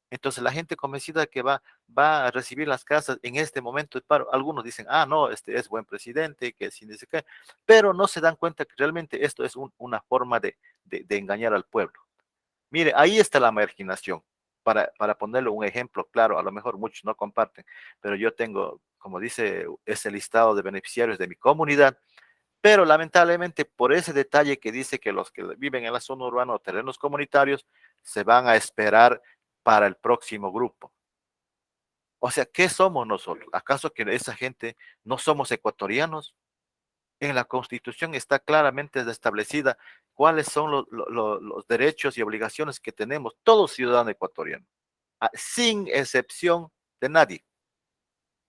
Entonces la gente convencida que va a recibir las casas en este momento de paro, algunos dicen, no, este es buen presidente, que sin dice qué, pero no se dan cuenta que realmente esto es una forma de engañar al pueblo. Mire, ahí está la marginación. Para ponerle un ejemplo claro, a lo mejor muchos no comparten, pero yo tengo, como dice, ese listado de beneficiarios de mi comunidad, pero lamentablemente por ese detalle que dice que los que viven en la zona urbana o terrenos comunitarios se van a esperar para el próximo grupo. O sea, ¿qué somos nosotros? ¿Acaso que esa gente no somos ecuatorianos? En la Constitución está claramente establecida cuáles son los derechos y obligaciones que tenemos todo ciudadano ecuatoriano, sin excepción de nadie.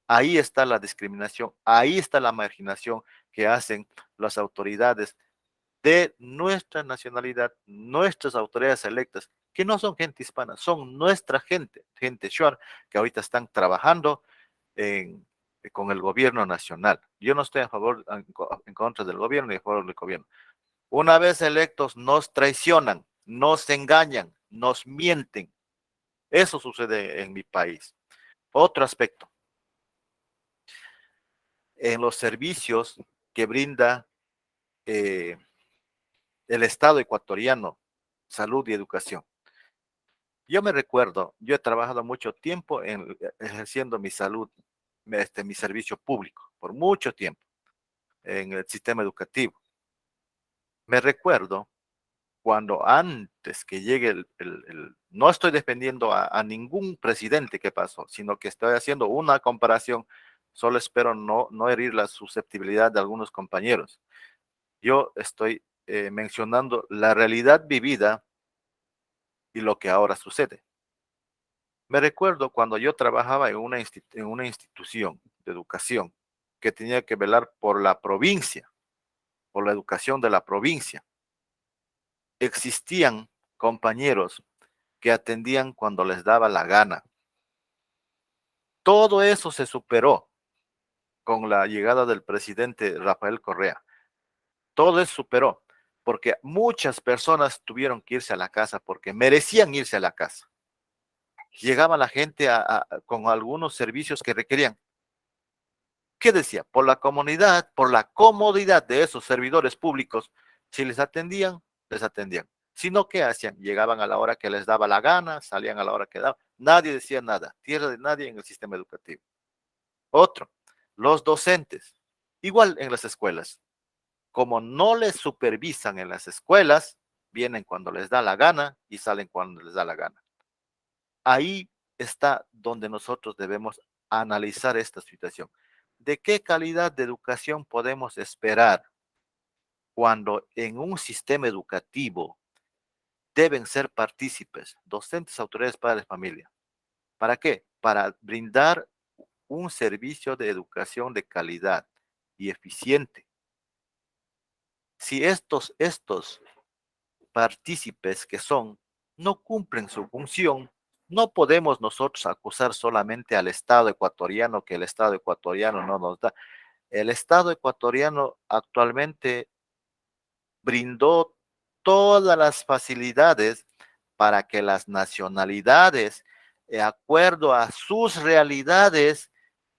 Ahí está la discriminación, ahí está la marginación que hacen las autoridades de nuestra nacionalidad, nuestras autoridades electas, que no son gente hispana, son nuestra gente Shuar, que ahorita están trabajando con el gobierno nacional. Yo no estoy en contra del gobierno ni a favor del gobierno. Una vez electos nos traicionan, nos engañan, nos mienten. Eso sucede en mi país. Otro aspecto, en los servicios que brinda el Estado ecuatoriano, salud y educación. Yo me recuerdo, yo he trabajado mucho tiempo ejerciendo mi salud, mi servicio público, por mucho tiempo en el sistema educativo. Me recuerdo cuando antes que llegue no estoy defendiendo a ningún presidente que pasó, sino que estoy haciendo una comparación, solo espero no herir la susceptibilidad de algunos compañeros. Yo estoy mencionando la realidad vivida y lo que ahora sucede. Me recuerdo cuando yo trabajaba en una institución de educación que tenía que velar por la provincia, por la educación de la provincia. Existían compañeros que atendían cuando les daba la gana. Todo eso se superó con la llegada del presidente Rafael Correa. Todo eso superó, porque muchas personas tuvieron que irse a la casa porque merecían irse a la casa. Llegaba la gente con algunos servicios que requerían. ¿Qué decía? Por la comunidad, por la comodidad de esos servidores públicos, si les atendían, les atendían. Si no, ¿qué hacían? Llegaban a la hora que les daba la gana, salían a la hora que daba. Nadie decía nada, tierra de nadie en el sistema educativo. Otro, los docentes, igual en las escuelas. Como no les supervisan en las escuelas, vienen cuando les da la gana y salen cuando les da la gana. Ahí está donde nosotros debemos analizar esta situación. ¿De qué calidad de educación podemos esperar cuando en un sistema educativo deben ser partícipes, docentes, autoridades, padres, familia? ¿Para qué? Para brindar un servicio de educación de calidad y eficiente. Si estos partícipes que son no cumplen su función, no podemos nosotros acusar solamente al Estado ecuatoriano que el Estado ecuatoriano no nos da. El Estado ecuatoriano actualmente brindó todas las facilidades para que las nacionalidades, de acuerdo a sus realidades,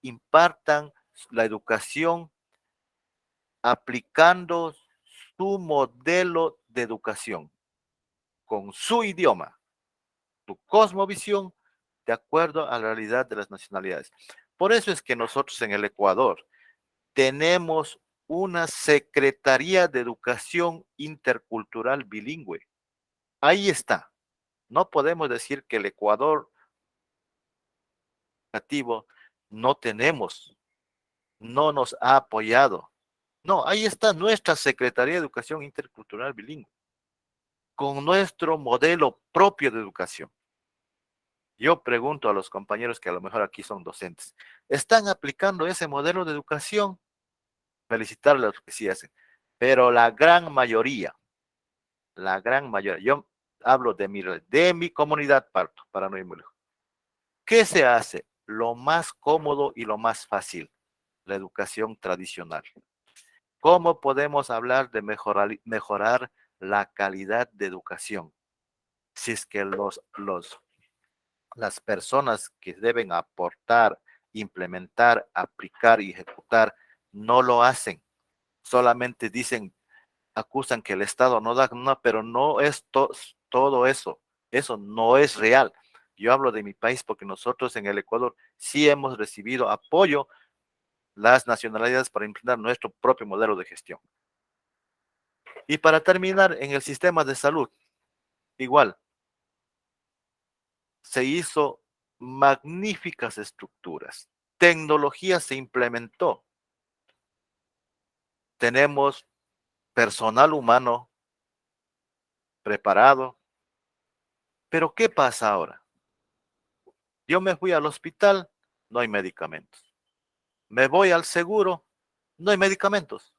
impartan la educación aplicando su modelo de educación con su idioma, su cosmovisión, de acuerdo a la realidad de las nacionalidades. Por eso es que nosotros en el Ecuador tenemos una Secretaría de Educación Intercultural Bilingüe. Ahí está. No podemos decir que el Ecuador educativo no tenemos, no nos ha apoyado. No, ahí está nuestra Secretaría de Educación Intercultural Bilingüe, con nuestro modelo propio de educación. Yo pregunto a los compañeros que a lo mejor aquí son docentes, ¿están aplicando ese modelo de educación? Felicitarles a los que sí hacen, pero la gran mayoría, yo hablo de mi comunidad parto, para no ir muy lejos. ¿Qué se hace? Lo más cómodo y lo más fácil, la educación tradicional. ¿Cómo podemos hablar de mejorar la calidad de educación? Si es que las personas que deben aportar, implementar, aplicar y ejecutar no lo hacen. Solamente dicen, acusan que el Estado no da, no, pero no es todo eso. Eso no es real. Yo hablo de mi país porque nosotros en el Ecuador sí hemos recibido apoyo las nacionalidades para implementar nuestro propio modelo de gestión. Y para terminar, en el sistema de salud, igual, se hizo magníficas estructuras. Tecnología se implementó. Tenemos personal humano preparado. Pero ¿qué pasa ahora? Yo me fui al hospital, no hay medicamentos. Me voy al seguro, no hay medicamentos.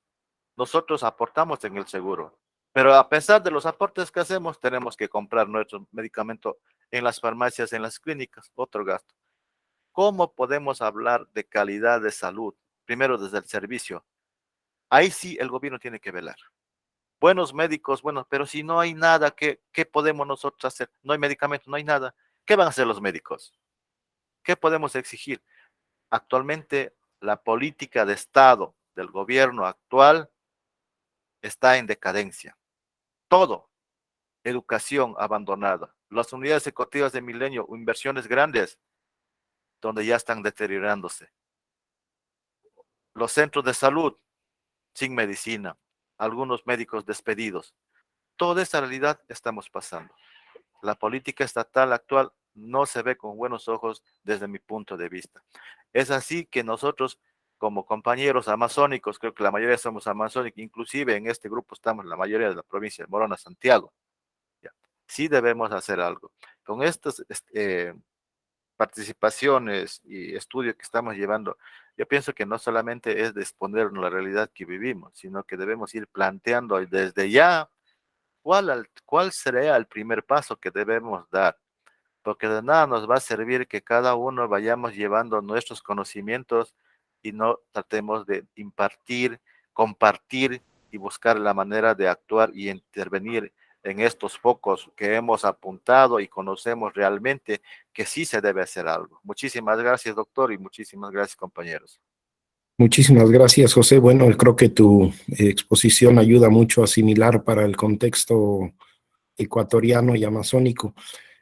Nosotros aportamos en el seguro. Pero a pesar de los aportes que hacemos, tenemos que comprar nuestro medicamento en las farmacias, en las clínicas, otro gasto. ¿Cómo podemos hablar de calidad de salud? Primero desde el servicio. Ahí sí el gobierno tiene que velar. buenos médicos, bueno, pero si no hay nada, ¿qué podemos nosotros hacer? No hay medicamentos, no hay nada. ¿Qué van a hacer los médicos? ¿Qué podemos exigir? Actualmente, la política de Estado del gobierno actual está en decadencia. Todo, educación abandonada. Las unidades ejecutivas de Milenio, inversiones grandes, donde ya están deteriorándose. Los centros de salud sin medicina, algunos médicos despedidos. Toda esa realidad estamos pasando. La política estatal actual no se ve con buenos ojos desde mi punto de vista. Es así que nosotros, como compañeros amazónicos, creo que la mayoría somos amazónicos, inclusive en este grupo estamos la mayoría de la provincia de Morona, Santiago. Ya. Sí debemos hacer algo. Con estas participaciones y estudios que estamos llevando, yo pienso que no solamente es de exponernos la realidad que vivimos, sino que debemos ir planteando desde ya cuál sería el primer paso que debemos dar, porque de nada nos va a servir que cada uno vayamos llevando nuestros conocimientos y no tratemos de impartir, compartir y buscar la manera de actuar y intervenir en estos focos que hemos apuntado y conocemos realmente que sí se debe hacer algo. Muchísimas gracias, doctor, y muchísimas gracias, compañeros. Muchísimas gracias, José. Bueno, creo que tu exposición ayuda mucho a asimilar para el contexto ecuatoriano y amazónico.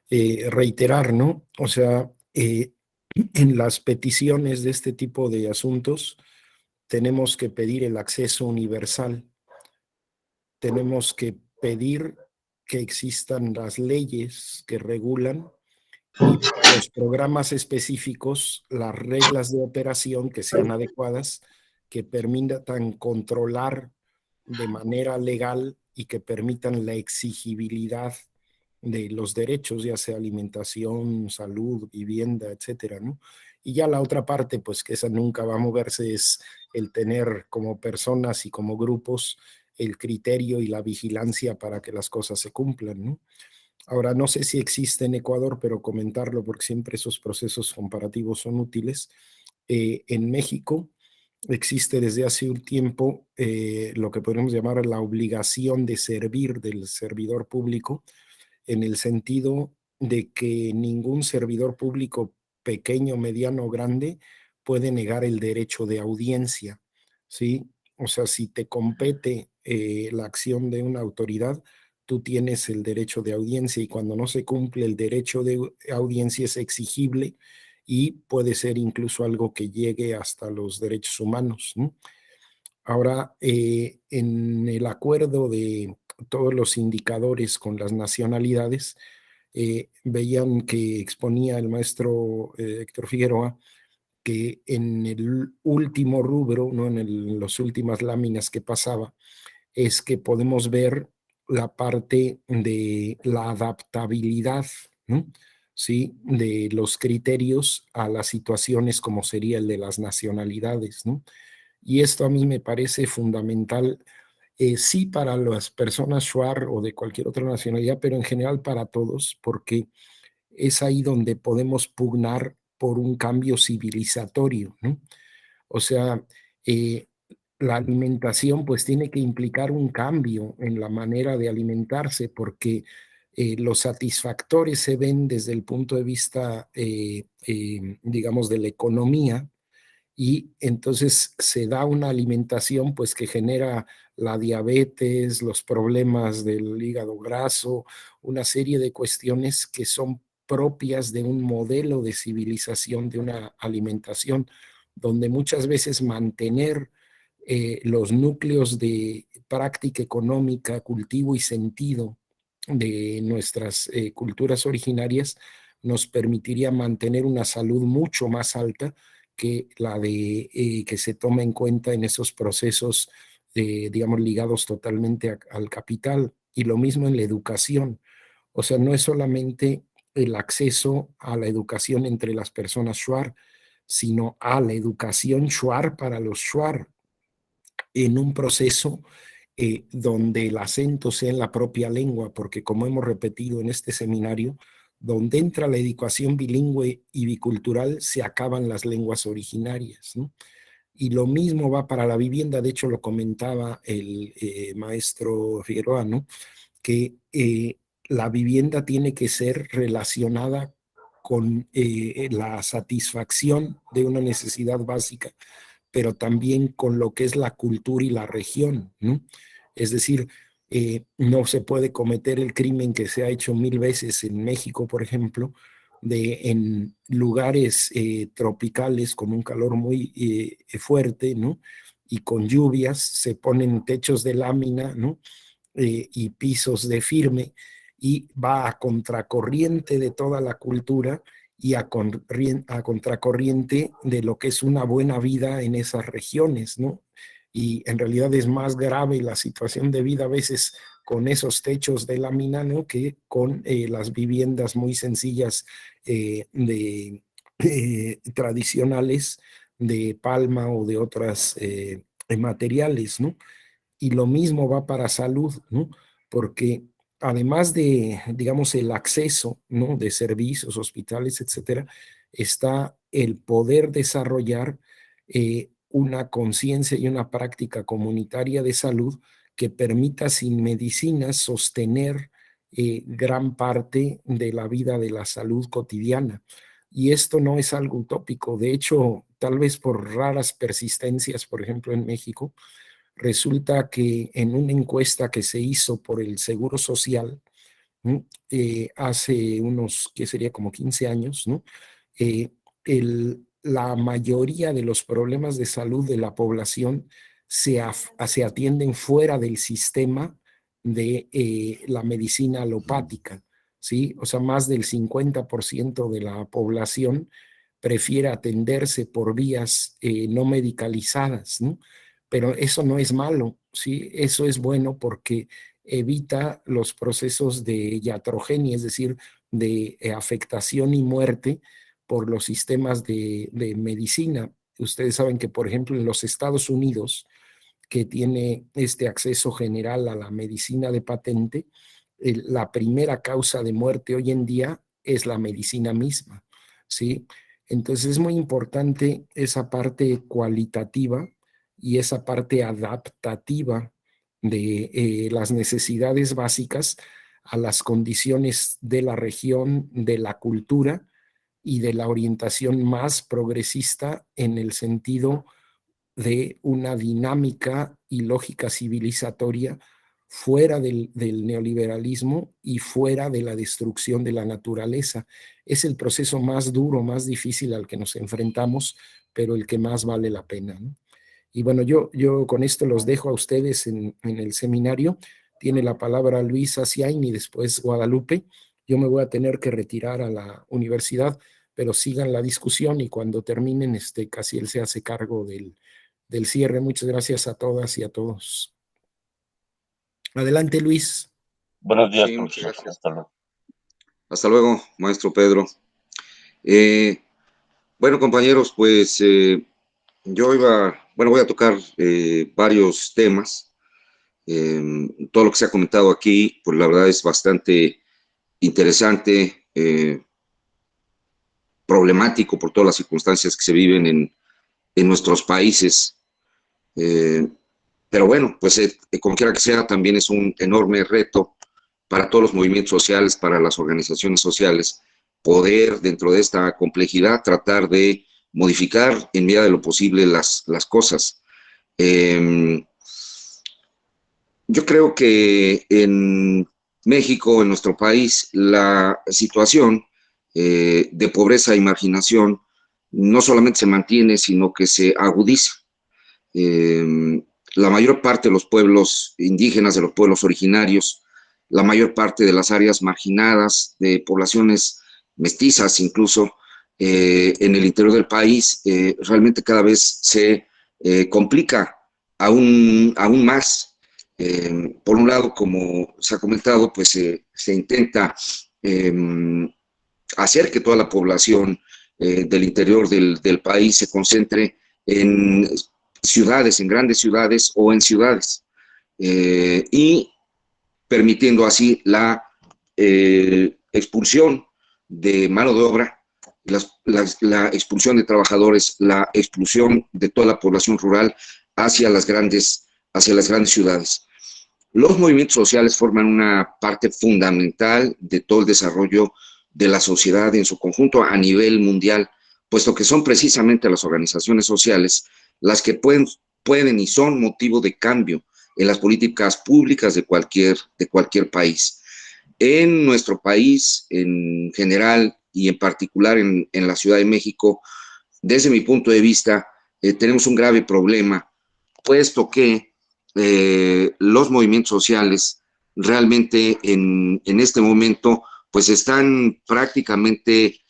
Reiterar, ¿no? O sea, en las peticiones de este tipo de asuntos tenemos que pedir el acceso universal, tenemos que pedir que existan las leyes que regulan y los programas específicos, las reglas de operación que sean adecuadas, que permitan controlar de manera legal y que permitan la exigibilidad de los derechos, ya sea alimentación, salud, vivienda, etcétera, ¿no? Y ya la otra parte, pues que esa nunca va a moverse, es el tener como personas y como grupos el criterio y la vigilancia para que las cosas se cumplan, ¿no? Ahora, no sé si existe en Ecuador, pero comentarlo porque siempre esos procesos comparativos son útiles. En México existe desde hace un tiempo lo que podemos llamar la obligación de servir del servidor público, en el sentido de que ningún servidor público pequeño, mediano o grande puede negar el derecho de audiencia, ¿sí? O sea, si te compete la acción de una autoridad, tú tienes el derecho de audiencia y cuando no se cumple el derecho de audiencia es exigible y puede ser incluso algo que llegue hasta los derechos humanos, ¿no? Ahora, en el acuerdo de todos los indicadores con las nacionalidades, veían que exponía el maestro Héctor Figueroa que en el último rubro, ¿no? Las últimas láminas que pasaba, es que podemos ver la parte de la adaptabilidad, ¿no? ¿Sí? De los criterios a las situaciones como sería el de las nacionalidades, ¿no? Y esto a mí me parece fundamental, sí para las personas Shuar o de cualquier otra nacionalidad, pero en general para todos, porque es ahí donde podemos pugnar por un cambio civilizatorio, ¿no? O sea, eh, la alimentación pues tiene que implicar un cambio en la manera de alimentarse porque los satisfactores se ven desde el punto de vista, digamos, de la economía, y entonces se da una alimentación pues que genera la diabetes, los problemas del hígado graso, una serie de cuestiones que son propias de un modelo de civilización, de una alimentación, donde muchas veces mantener los núcleos de práctica económica, cultivo y sentido de nuestras culturas originarias nos permitiría mantener una salud mucho más alta que la de que se tome en cuenta en esos procesos, digamos, ligados totalmente al capital. Y lo mismo en la educación. O sea, no es solamente el acceso a la educación entre las personas Shuar, sino a la educación Shuar para los Shuar en un proceso donde el acento sea en la propia lengua, porque como hemos repetido en este seminario, donde entra la educación bilingüe y bicultural, se acaban las lenguas originarias, ¿no? Y lo mismo va para la vivienda. De hecho, lo comentaba el maestro Figueroa, ¿no? Que la vivienda tiene que ser relacionada con la satisfacción de una necesidad básica, pero también con lo que es la cultura y la región, ¿no? Es decir, no se puede cometer el crimen que se ha hecho 1000 veces en México, por ejemplo, de en lugares tropicales con un calor muy fuerte, ¿no? Y con lluvias se ponen techos de lámina, ¿no? Y pisos de firme, y va a contracorriente de toda la cultura y a contracorriente de lo que es una buena vida en esas regiones, ¿no? Y en realidad es más grave la situación de vida a veces con esos techos de lámina, ¿no? Que con las viviendas muy sencillas tradicionales de palma o de otras materiales, ¿no? Y lo mismo va para salud, ¿no? Porque además de, digamos, el acceso, ¿no? De servicios, hospitales, etcétera, está el poder desarrollar una conciencia y una práctica comunitaria de salud que permita sin medicinas sostener gran parte de la vida de la salud cotidiana. Y esto no es algo utópico. De hecho, tal vez por raras persistencias, por ejemplo, en México, resulta que en una encuesta que se hizo por el Seguro Social, ¿no? Hace unos, que sería como 15 años, ¿no? Eh, la mayoría de los problemas de salud de la población se atienden fuera del sistema de la medicina alopática, ¿sí? O sea, más del 50% de la población prefiere atenderse por vías no medicalizadas, ¿no? Pero eso no es malo, ¿sí? Eso es bueno porque evita los procesos de iatrogenia, es decir, de afectación y muerte por los sistemas de medicina. Ustedes saben que, por ejemplo, en los Estados Unidos, que tiene este acceso general a la medicina de patente, la primera causa de muerte hoy en día es la medicina misma, ¿sí? Entonces es muy importante esa parte cualitativa y esa parte adaptativa de las necesidades básicas a las condiciones de la región, de la cultura y de la orientación más progresista en el sentido de una dinámica y lógica civilizatoria fuera del neoliberalismo y fuera de la destrucción de la naturaleza. Es el proceso más duro, más difícil al que nos enfrentamos, pero el que más vale la pena, ¿no? Y bueno, yo con esto los dejo a ustedes en el seminario. Tiene la palabra Luis Asiain y después Guadalupe. Yo me voy a tener que retirar a la universidad, pero sigan la discusión y cuando terminen, casi él se hace cargo del cierre. Muchas gracias a todas y a todos. Adelante, Luis. Buenos días, Sí, profesor. muchas gracias. Hasta luego. Hasta luego, maestro Pedro. Bueno, compañeros, pues voy a tocar varios temas. Todo lo que se ha comentado aquí, pues la verdad es bastante interesante, problemático por todas las circunstancias que se viven en nuestros países. Pero bueno, pues como quiera que sea, también es un enorme reto para todos los movimientos sociales, para las organizaciones sociales, poder dentro de esta complejidad tratar de modificar en medida de lo posible las cosas. Yo creo que en México, en nuestro país, la situación de pobreza y marginación no solamente se mantiene, sino que se agudiza. La mayor parte de los pueblos indígenas, de los pueblos originarios, la mayor parte de las áreas marginadas, de poblaciones mestizas incluso, en el interior del país, realmente cada vez se complica aún más. Por un lado, como se ha comentado, pues se intenta hacer que toda la población del interior del país se concentre en ciudades, en grandes ciudades o en ciudades, y permitiendo así la expulsión de mano de obra la expulsión de trabajadores, la expulsión de toda la población rural hacia las grandes ciudades. Los movimientos sociales forman una parte fundamental de todo el desarrollo de la sociedad en su conjunto a nivel mundial, puesto que son precisamente las organizaciones sociales las que pueden y son motivo de cambio en las políticas públicas de cualquier país. En nuestro país, en general y en particular en la Ciudad de México, desde mi punto de vista, tenemos un grave problema, puesto que los movimientos sociales realmente en este momento pues están prácticamente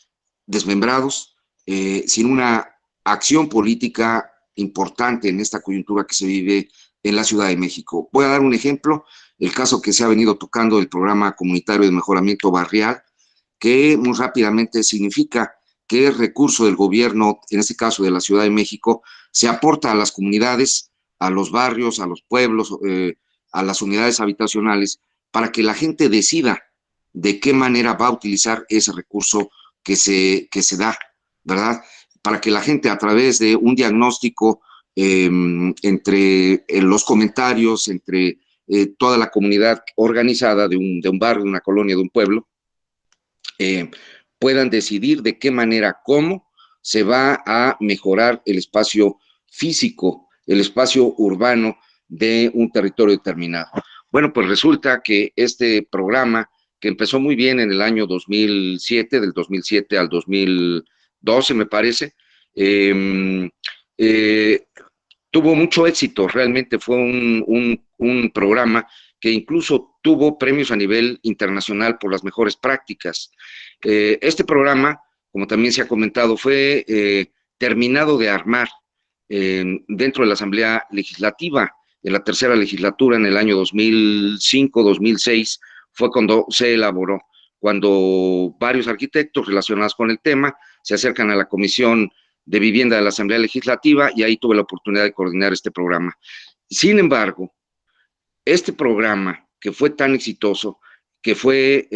desmembrados, sin una acción política importante en esta coyuntura que se vive en la Ciudad de México. Voy a dar un ejemplo, el caso que se ha venido tocando del programa comunitario de mejoramiento barrial, que muy rápidamente significa que el recurso del gobierno, en este caso de la Ciudad de México, se aporta a las comunidades, a los barrios, a los pueblos, a las unidades habitacionales, para que la gente decida de qué manera va a utilizar ese recurso que se da, ¿verdad? Para que la gente, a través de un diagnóstico entre los comentarios, entre toda la comunidad organizada de un barrio, de una colonia, de un pueblo, puedan decidir de qué manera, cómo se va a mejorar el espacio físico, el espacio urbano de un territorio determinado. Bueno, pues resulta que este programa, que empezó muy bien en el año 2007, del 2007 al 2012, me parece, tuvo mucho éxito, realmente fue un programa que incluso tuvo premios a nivel internacional por las mejores prácticas. Este programa, como también se ha comentado, fue terminado de armar dentro de la Asamblea Legislativa, en la tercera legislatura, en el año 2005-2006, fue cuando se elaboró, cuando varios arquitectos relacionados con el tema se acercan a la Comisión de Vivienda de la Asamblea Legislativa, y ahí tuve la oportunidad de coordinar este programa. Sin embargo, este programa, que fue tan exitoso, que fue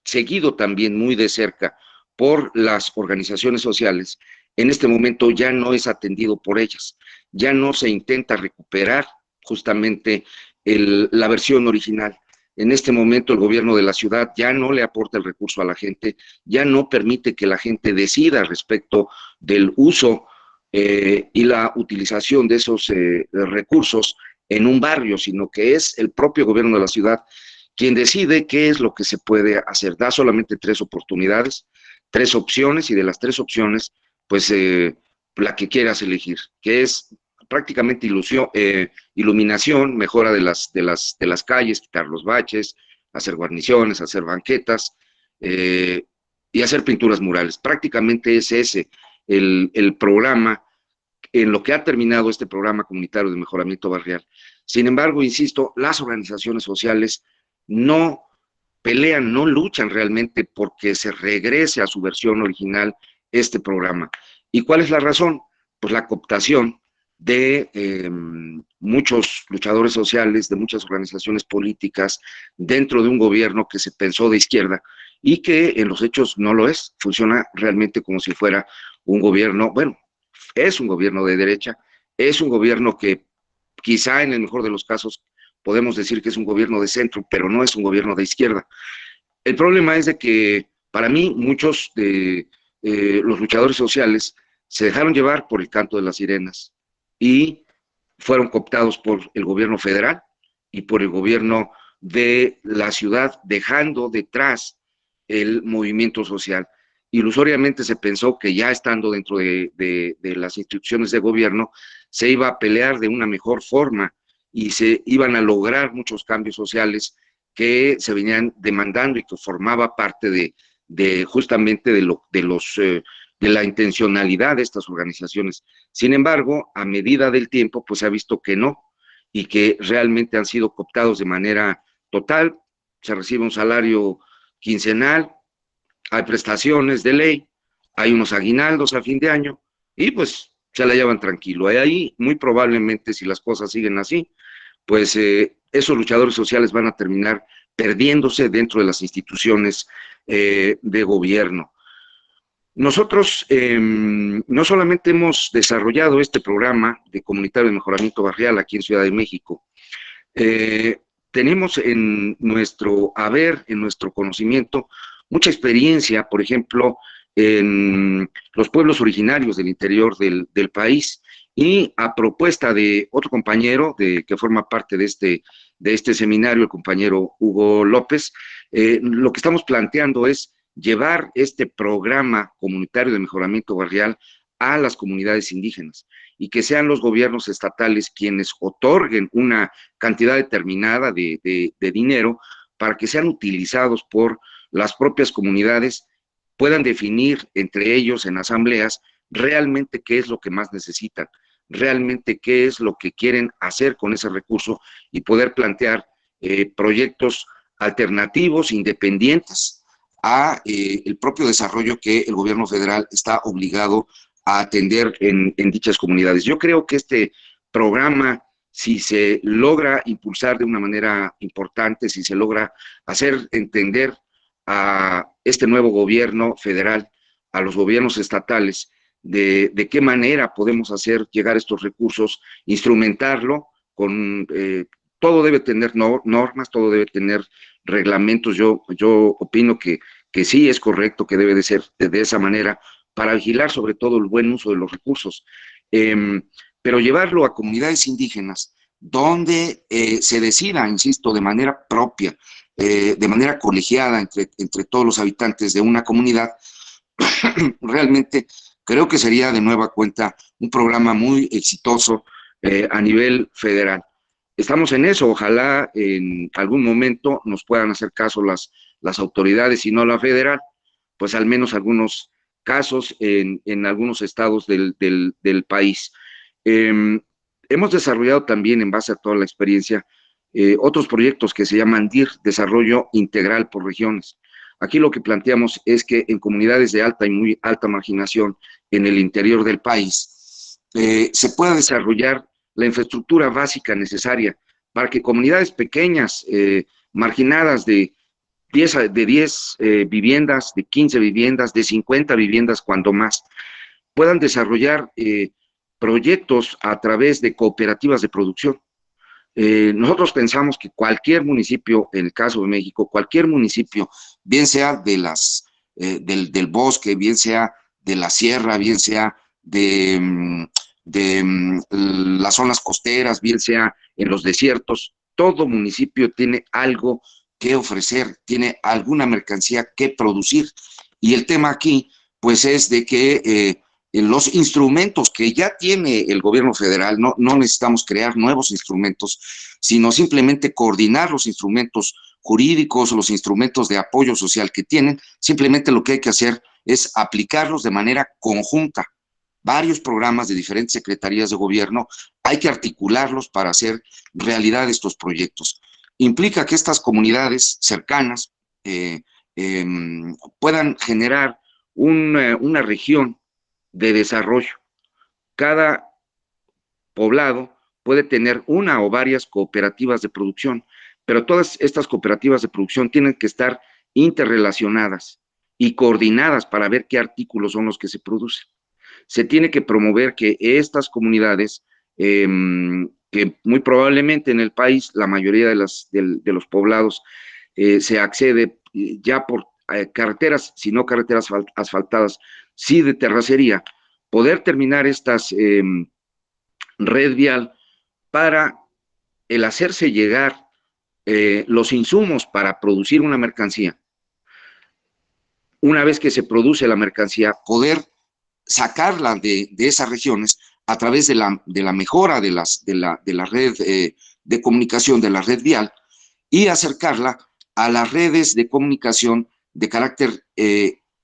seguido también muy de cerca por las organizaciones sociales, en este momento ya no es atendido por ellas, ya no se intenta recuperar justamente la versión original. En este momento el gobierno de la ciudad ya no le aporta el recurso a la gente, ya no permite que la gente decida respecto del uso y la utilización de esos recursos en un barrio, sino que es el propio gobierno de la ciudad quien decide qué es lo que se puede hacer. Da solamente 3 oportunidades, 3 opciones, y de las 3 opciones, pues la que quieras elegir, que es prácticamente iluminación, mejora de las calles, quitar los baches, hacer guarniciones, hacer banquetas y hacer pinturas murales. Prácticamente es ese el programa en lo que ha terminado este programa comunitario de mejoramiento barrial. Sin embargo, insisto, las organizaciones sociales no pelean, no luchan realmente porque se regrese a su versión original este programa. ¿Y cuál es la razón? Pues la cooptación de muchos luchadores sociales, de muchas organizaciones políticas dentro de un gobierno que se pensó de izquierda y que en los hechos no lo es, funciona realmente como si fuera un gobierno, bueno, es un gobierno de derecha, es un gobierno que quizá en el mejor de los casos podemos decir que es un gobierno de centro, pero no es un gobierno de izquierda. El problema es de que para mí muchos de los luchadores sociales se dejaron llevar por el canto de las sirenas y fueron cooptados por el gobierno federal y por el gobierno de la ciudad, dejando detrás el movimiento social. Ilusoriamente se pensó que ya estando dentro de las instituciones de gobierno se iba a pelear de una mejor forma y se iban a lograr muchos cambios sociales que se venían demandando y que formaba parte justamente de la intencionalidad de estas organizaciones. Sin embargo, a medida del tiempo, pues se ha visto que no, y que realmente han sido cooptados de manera total. Se recibe un salario quincenal, hay prestaciones de ley, hay unos aguinaldos a fin de año, y pues se la llevan tranquilo. Y ahí, muy probablemente, si las cosas siguen así, pues esos luchadores sociales van a terminar perdiéndose dentro de las instituciones de gobierno. Nosotros no solamente hemos desarrollado este programa de comunitario de mejoramiento barrial aquí en Ciudad de México, tenemos en nuestro haber, en nuestro conocimiento, mucha experiencia, por ejemplo, en los pueblos originarios del interior del país, y a propuesta de otro compañero que forma parte de este seminario, el compañero Hugo López, lo que estamos planteando es llevar este programa comunitario de mejoramiento barrial a las comunidades indígenas y que sean los gobiernos estatales quienes otorguen una cantidad determinada de dinero para que sean utilizados por las propias comunidades, puedan definir entre ellos en asambleas realmente qué es lo que más necesitan, realmente qué es lo que quieren hacer con ese recurso y poder plantear proyectos alternativos, independientes a el propio desarrollo que el gobierno federal está obligado a atender en dichas comunidades. Yo creo que este programa, si se logra impulsar de una manera importante, si se logra hacer entender a este nuevo gobierno federal, a los gobiernos estatales, de qué manera podemos hacer llegar estos recursos, instrumentarlo con... todo debe tener normas, todo debe tener reglamentos. Yo opino que sí es correcto, que debe de ser de esa manera, para vigilar sobre todo el buen uso de los recursos, pero llevarlo a comunidades indígenas donde se decida, insisto, de manera propia, de manera colegiada entre todos los habitantes de una comunidad, realmente creo que sería de nueva cuenta un programa muy exitoso a nivel federal. Estamos en eso, ojalá en algún momento nos puedan hacer caso las autoridades y no la federal, pues al menos algunos casos en algunos estados del país. Hemos desarrollado también, en base a toda la experiencia, otros proyectos que se llaman DIR, Desarrollo Integral por Regiones. Aquí lo que planteamos es que en comunidades de alta y muy alta marginación en el interior del país se pueda desarrollar la infraestructura básica necesaria para que comunidades pequeñas, marginadas de 10 viviendas, de 15 viviendas, de 50 viviendas cuando más, puedan desarrollar proyectos a través de cooperativas de producción. Nosotros pensamos que cualquier municipio, en el caso de México, cualquier municipio, bien sea del bosque, bien sea de la sierra, bien sea de las zonas costeras, bien sea en los desiertos, todo municipio tiene algo que ofrecer, tiene alguna mercancía que producir. Y el tema aquí, pues, es de que los instrumentos que ya tiene el gobierno federal, no necesitamos crear nuevos instrumentos, sino simplemente coordinar los instrumentos jurídicos, los instrumentos de apoyo social que tienen. Simplemente lo que hay que hacer es aplicarlos de manera conjunta. Varios programas de diferentes secretarías de gobierno, hay que articularlos para hacer realidad estos proyectos. Implica que estas comunidades cercanas puedan generar una región de desarrollo. Cada poblado puede tener una o varias cooperativas de producción, pero todas estas cooperativas de producción tienen que estar interrelacionadas y coordinadas para ver qué artículos son los que se producen. Se tiene que promover que estas comunidades, que muy probablemente en el país, la mayoría de los poblados, se accede ya por carreteras, si no carreteras asfaltadas, sí de terracería, poder terminar estas red vial para el hacerse llegar los insumos para producir una mercancía. Una vez que se produce la mercancía, poder sacarla de esas regiones a través de la mejora de la red de comunicación, de la red vial, y acercarla a las redes de comunicación de carácter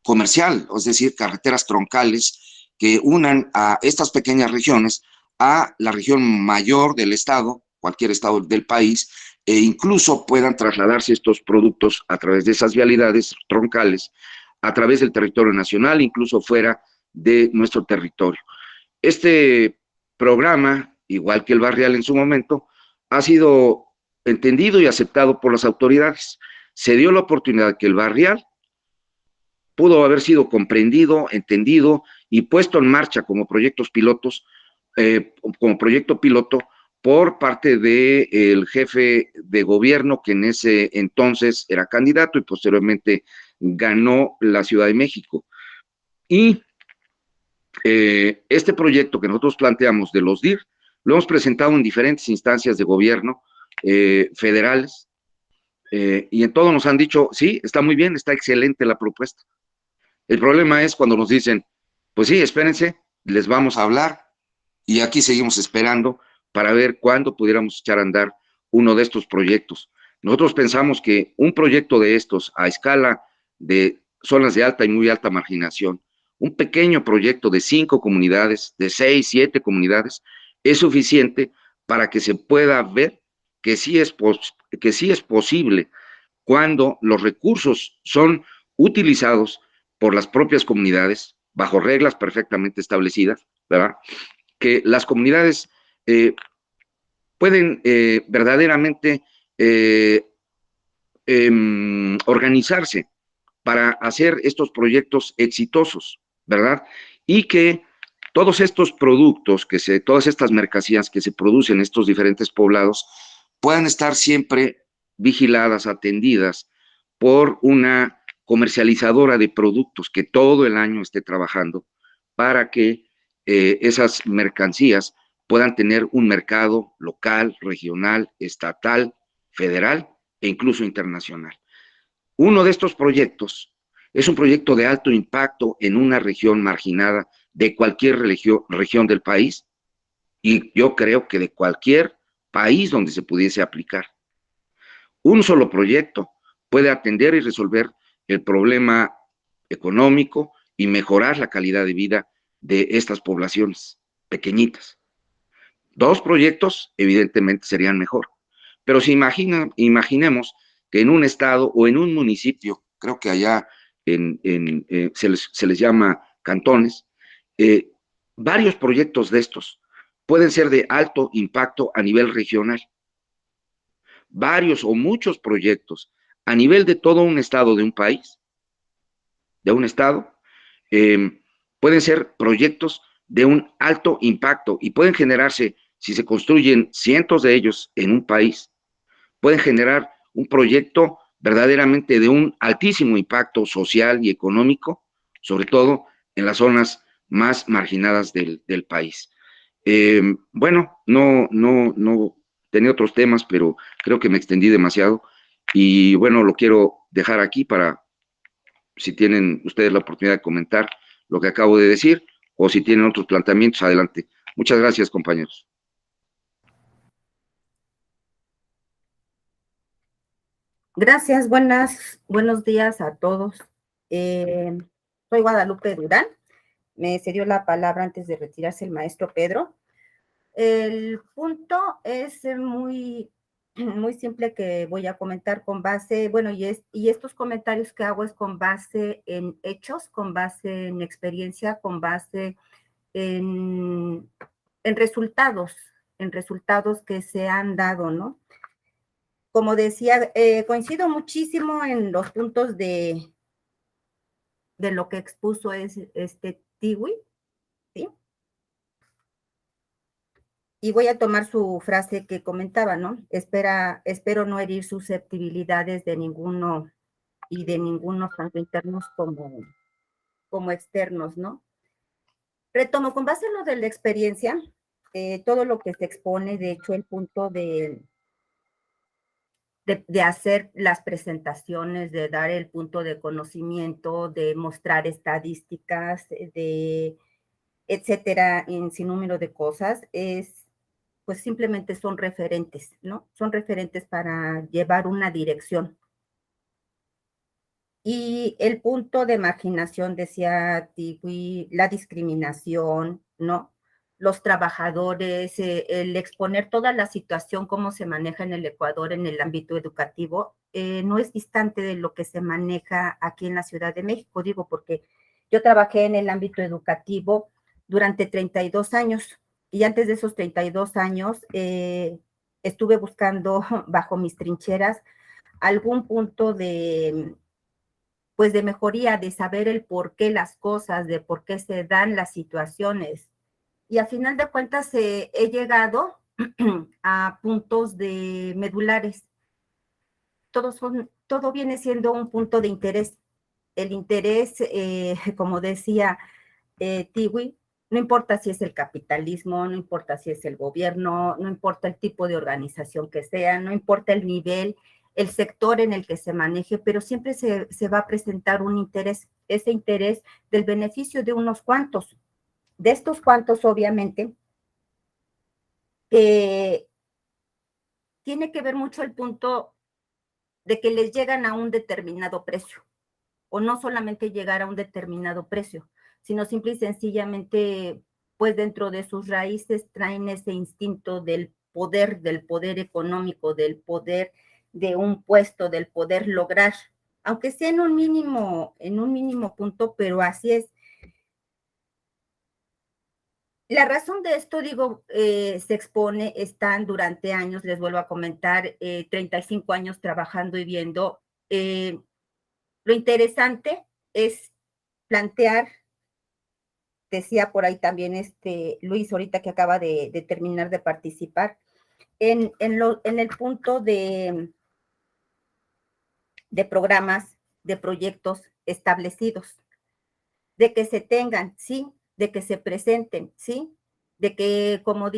comercial, es decir, carreteras troncales que unan a estas pequeñas regiones a la región mayor del estado, cualquier estado del país, e incluso puedan trasladarse estos productos a través de esas vialidades troncales, a través del territorio nacional, incluso fuera de nuestro territorio. Este programa, igual que el barrial en su momento, ha sido entendido y aceptado por las autoridades. Se dio la oportunidad que el barrial pudo haber sido comprendido, entendido y puesto en marcha como proyectos pilotos, como proyecto piloto por parte del jefe de gobierno que en ese entonces era candidato y posteriormente ganó la Ciudad de México. Y este proyecto que nosotros planteamos de los DIR lo hemos presentado en diferentes instancias de gobierno federales, y en todo nos han dicho, sí, está muy bien, está excelente la propuesta. El problema es cuando nos dicen, pues sí, espérense, les vamos a hablar, y aquí seguimos esperando para ver cuándo pudiéramos echar a andar uno de estos proyectos. Nosotros pensamos que un proyecto de estos a escala de zonas de alta y muy alta marginación, un pequeño proyecto de 5 comunidades, de 6, 7 comunidades, es suficiente para que se pueda ver que sí es posible cuando los recursos son utilizados por las propias comunidades, bajo reglas perfectamente establecidas, ¿verdad? Que las comunidades pueden verdaderamente organizarse para hacer estos proyectos exitosos, ¿verdad? Y que todos estos productos, todas estas mercancías que se producen en estos diferentes poblados puedan estar siempre vigiladas, atendidas por una comercializadora de productos que todo el año esté trabajando para que esas mercancías puedan tener un mercado local, regional, estatal, federal e incluso internacional. Uno de estos proyectos es un proyecto de alto impacto en una región marginada de cualquier región del país, y yo creo que de cualquier país donde se pudiese aplicar. Un solo proyecto puede atender y resolver el problema económico y mejorar la calidad de vida de estas poblaciones pequeñitas. 2 proyectos, evidentemente, serían mejor. Pero si imaginemos que en un estado o en un municipio, creo que allá se les llama cantones, varios proyectos de estos pueden ser de alto impacto a nivel regional. Varios o muchos proyectos a nivel de todo un estado de un país, de un estado, pueden ser proyectos de un alto impacto y pueden generarse, si se construyen cientos de ellos en un país, pueden generar un proyecto verdaderamente de un altísimo impacto social y económico, sobre todo en las zonas más marginadas del país. Bueno, no tenía otros temas, pero creo que me extendí demasiado y bueno, lo quiero dejar aquí para si tienen ustedes la oportunidad de comentar lo que acabo de decir o si tienen otros planteamientos, adelante. Muchas gracias, compañeros. Gracias, buenos días a todos. Soy Guadalupe Durán. Me cedió la palabra antes de retirarse el maestro Pedro. El punto es muy simple que voy a comentar con base, bueno, y estos comentarios que hago es con base en hechos, con base en experiencia, con base en resultados que se han dado, ¿no? Como decía, coincido muchísimo en los puntos de lo que expuso Tiwi, ¿sí? Y voy a tomar su frase que comentaba, ¿no? Espero no herir susceptibilidades de ninguno y de ninguno, tanto internos como externos, ¿no? Retomo, con base en lo de la experiencia, todo lo que se expone, de hecho, el punto de hacer las presentaciones, de dar el punto de conocimiento, de mostrar estadísticas, de etcétera, en sin número de cosas, pues simplemente son referentes, ¿no? Son referentes para llevar una dirección. Y el punto de marginación, decía Tiwi, la discriminación, ¿no? Los trabajadores, el exponer toda la situación, cómo se maneja en el Ecuador en el ámbito educativo, no es distante de lo que se maneja aquí en la Ciudad de México, digo, porque yo trabajé en el ámbito educativo durante 32 años y antes de esos 32 años estuve buscando bajo mis trincheras algún punto de pues de mejoría, de saber el por qué las cosas, de por qué se dan las situaciones. Y a final de cuentas he llegado a puntos de medulares. Todo viene siendo un punto de interés. El interés, como decía Tiwi, no importa si es el capitalismo, no importa si es el gobierno, no importa el tipo de organización que sea, no importa el nivel, el sector en el que se maneje, pero siempre se va a presentar un interés, ese interés del beneficio de unos cuantos. De estos cuantos, obviamente, tiene que ver mucho el punto de que les llegan a un determinado precio, o no solamente llegar a un determinado precio, sino simple y sencillamente, pues dentro de sus raíces traen ese instinto del poder económico, del poder de un puesto, del poder lograr, aunque sea en un mínimo punto, pero así es. La razón de esto, digo, se expone, están durante años, les vuelvo a comentar, 35 años trabajando y viendo. Lo interesante es plantear, decía por ahí también Luis, ahorita que acaba de terminar de participar, en el punto de programas, de proyectos establecidos, de que se tengan, sí, de que se presenten, sí, de que, como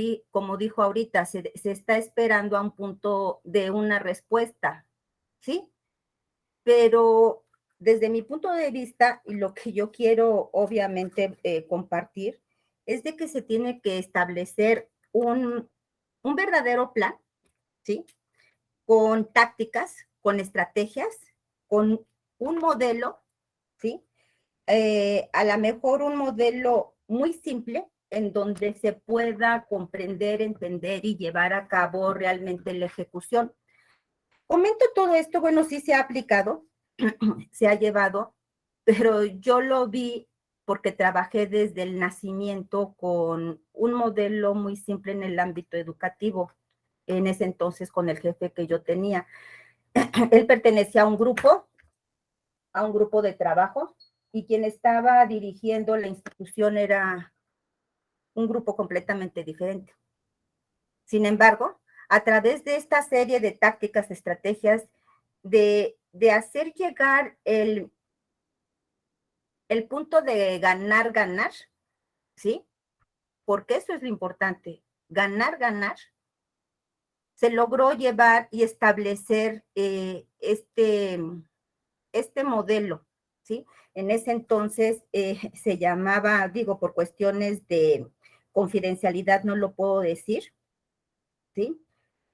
dijo ahorita, se está esperando a un punto de una respuesta, sí, pero desde mi punto de vista, y lo que yo quiero obviamente compartir, es de que se tiene que establecer un verdadero plan, ¿sí? Con tácticas, con estrategias, con un modelo, ¿sí? A lo mejor un modelo muy simple en donde se pueda comprender, entender y llevar a cabo realmente la ejecución. Comento todo esto, bueno, sí se ha aplicado, se ha llevado, pero yo lo vi porque trabajé desde el nacimiento con un modelo muy simple en el ámbito educativo, en ese entonces con el jefe que yo tenía. Él pertenecía a un grupo de trabajo, y quien estaba dirigiendo la institución era un grupo completamente diferente. Sin embargo, a través de esta serie de tácticas, estrategias, de hacer llegar el punto de ganar, ¿sí? Porque eso es lo importante, ganar, se logró llevar y establecer este modelo, ¿sí? En ese entonces se llamaba, digo, por cuestiones de confidencialidad no lo puedo decir, ¿sí?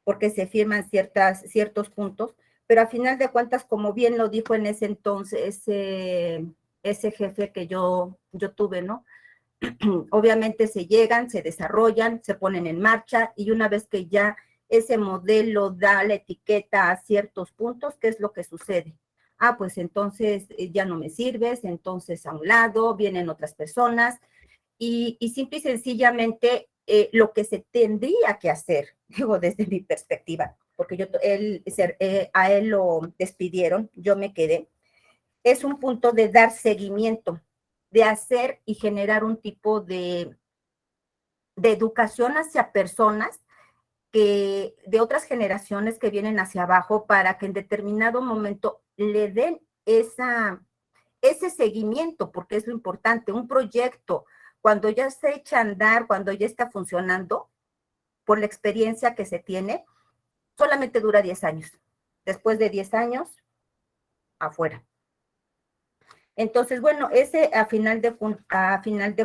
Porque se firman ciertos puntos, pero a final de cuentas, como bien lo dijo en ese entonces ese jefe que yo tuve, ¿no? Obviamente se llegan, se desarrollan, se ponen en marcha, y una vez que ya ese modelo da la etiqueta a ciertos puntos, ¿qué es lo que sucede? Ah, pues entonces ya no me sirves, entonces a un lado vienen otras personas, y simple y sencillamente lo que se tendría que hacer, digo desde mi perspectiva, porque a él lo despidieron, yo me quedé, es un punto de dar seguimiento, de hacer y generar un tipo de educación hacia personas de otras generaciones que vienen hacia abajo, para que en determinado momento le den ese seguimiento, porque es lo importante. Un proyecto, cuando ya se echa a andar, cuando ya está funcionando, por la experiencia que se tiene, solamente dura 10 años. Después de 10 años, afuera. Entonces, bueno, ese a final de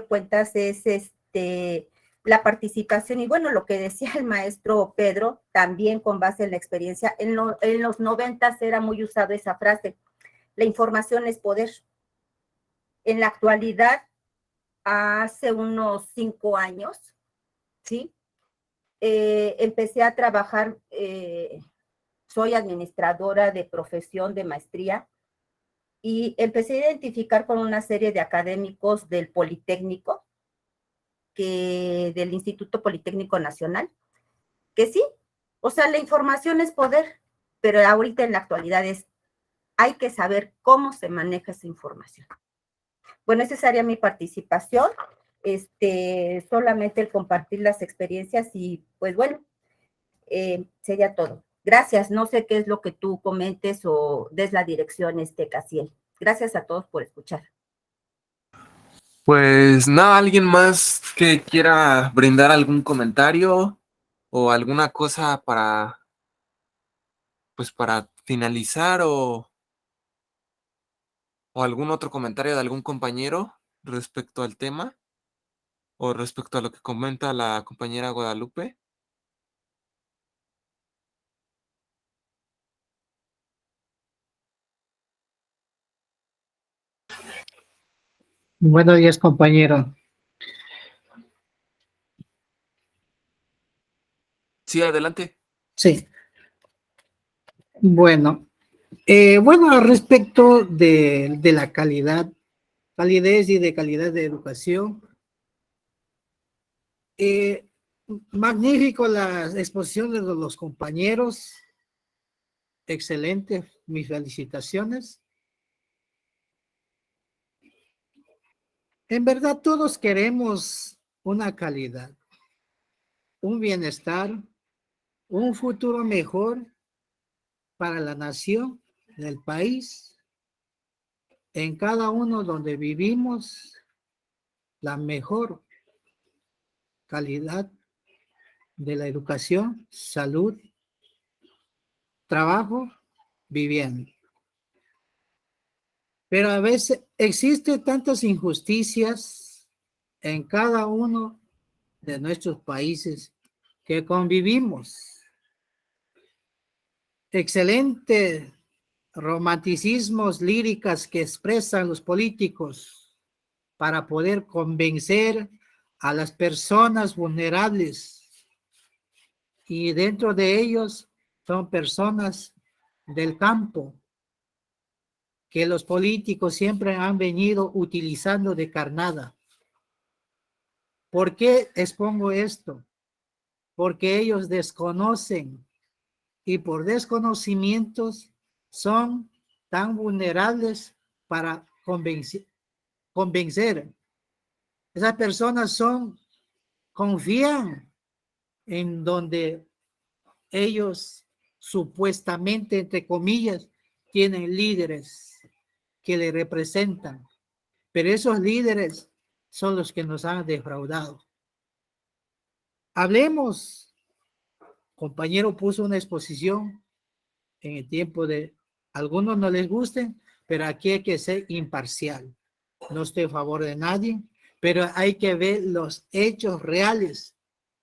cuentas es la participación, y bueno, lo que decía el maestro Pedro, también con base en la experiencia, en los 90 era muy usado esa frase, la información es poder. En la actualidad, hace unos 5 años, ¿sí? Empecé a trabajar, soy administradora de profesión, de maestría, y empecé a identificar con una serie de académicos del Politécnico, del Instituto Politécnico Nacional, que sí, o sea, la información es poder, pero ahorita en la actualidad es hay que saber cómo se maneja esa información. Bueno, esa sería mi participación. Solamente el compartir las experiencias y pues bueno, sería todo. Gracias. No sé qué es lo que tú comentes o des la dirección, Casiel. Gracias a todos por escuchar. Pues nada, ¿alguien más que quiera brindar algún comentario o alguna cosa para, pues para finalizar o algún otro comentario de algún compañero respecto al tema o respecto a lo que comenta la compañera Guadalupe? Buenos días, compañero. Sí, adelante. Sí. Bueno, respecto de la calidez y de calidad de educación, magnífico las exposiciones de los compañeros, excelente, mis felicitaciones. En verdad, todos queremos una calidad, un bienestar, un futuro mejor para la nación, del país, en cada uno donde vivimos, la mejor calidad de la educación, salud, trabajo, vivienda. Pero a veces existen tantas injusticias en cada uno de nuestros países que convivimos. Excelentes romanticismos, líricas que expresan los políticos para poder convencer a las personas vulnerables. Y dentro de ellos son personas del campo que los políticos siempre han venido utilizando de carnada. ¿Por qué expongo esto? Porque ellos desconocen y por desconocimientos son tan vulnerables para convencer. Esas personas confían en donde ellos supuestamente, entre comillas, tienen líderes que le representan, pero esos líderes son los que nos han defraudado. Hablemos, compañero puso una exposición en el tiempo de, algunos no les gusten, pero aquí hay que ser imparcial. No estoy a favor de nadie, pero hay que ver los hechos reales,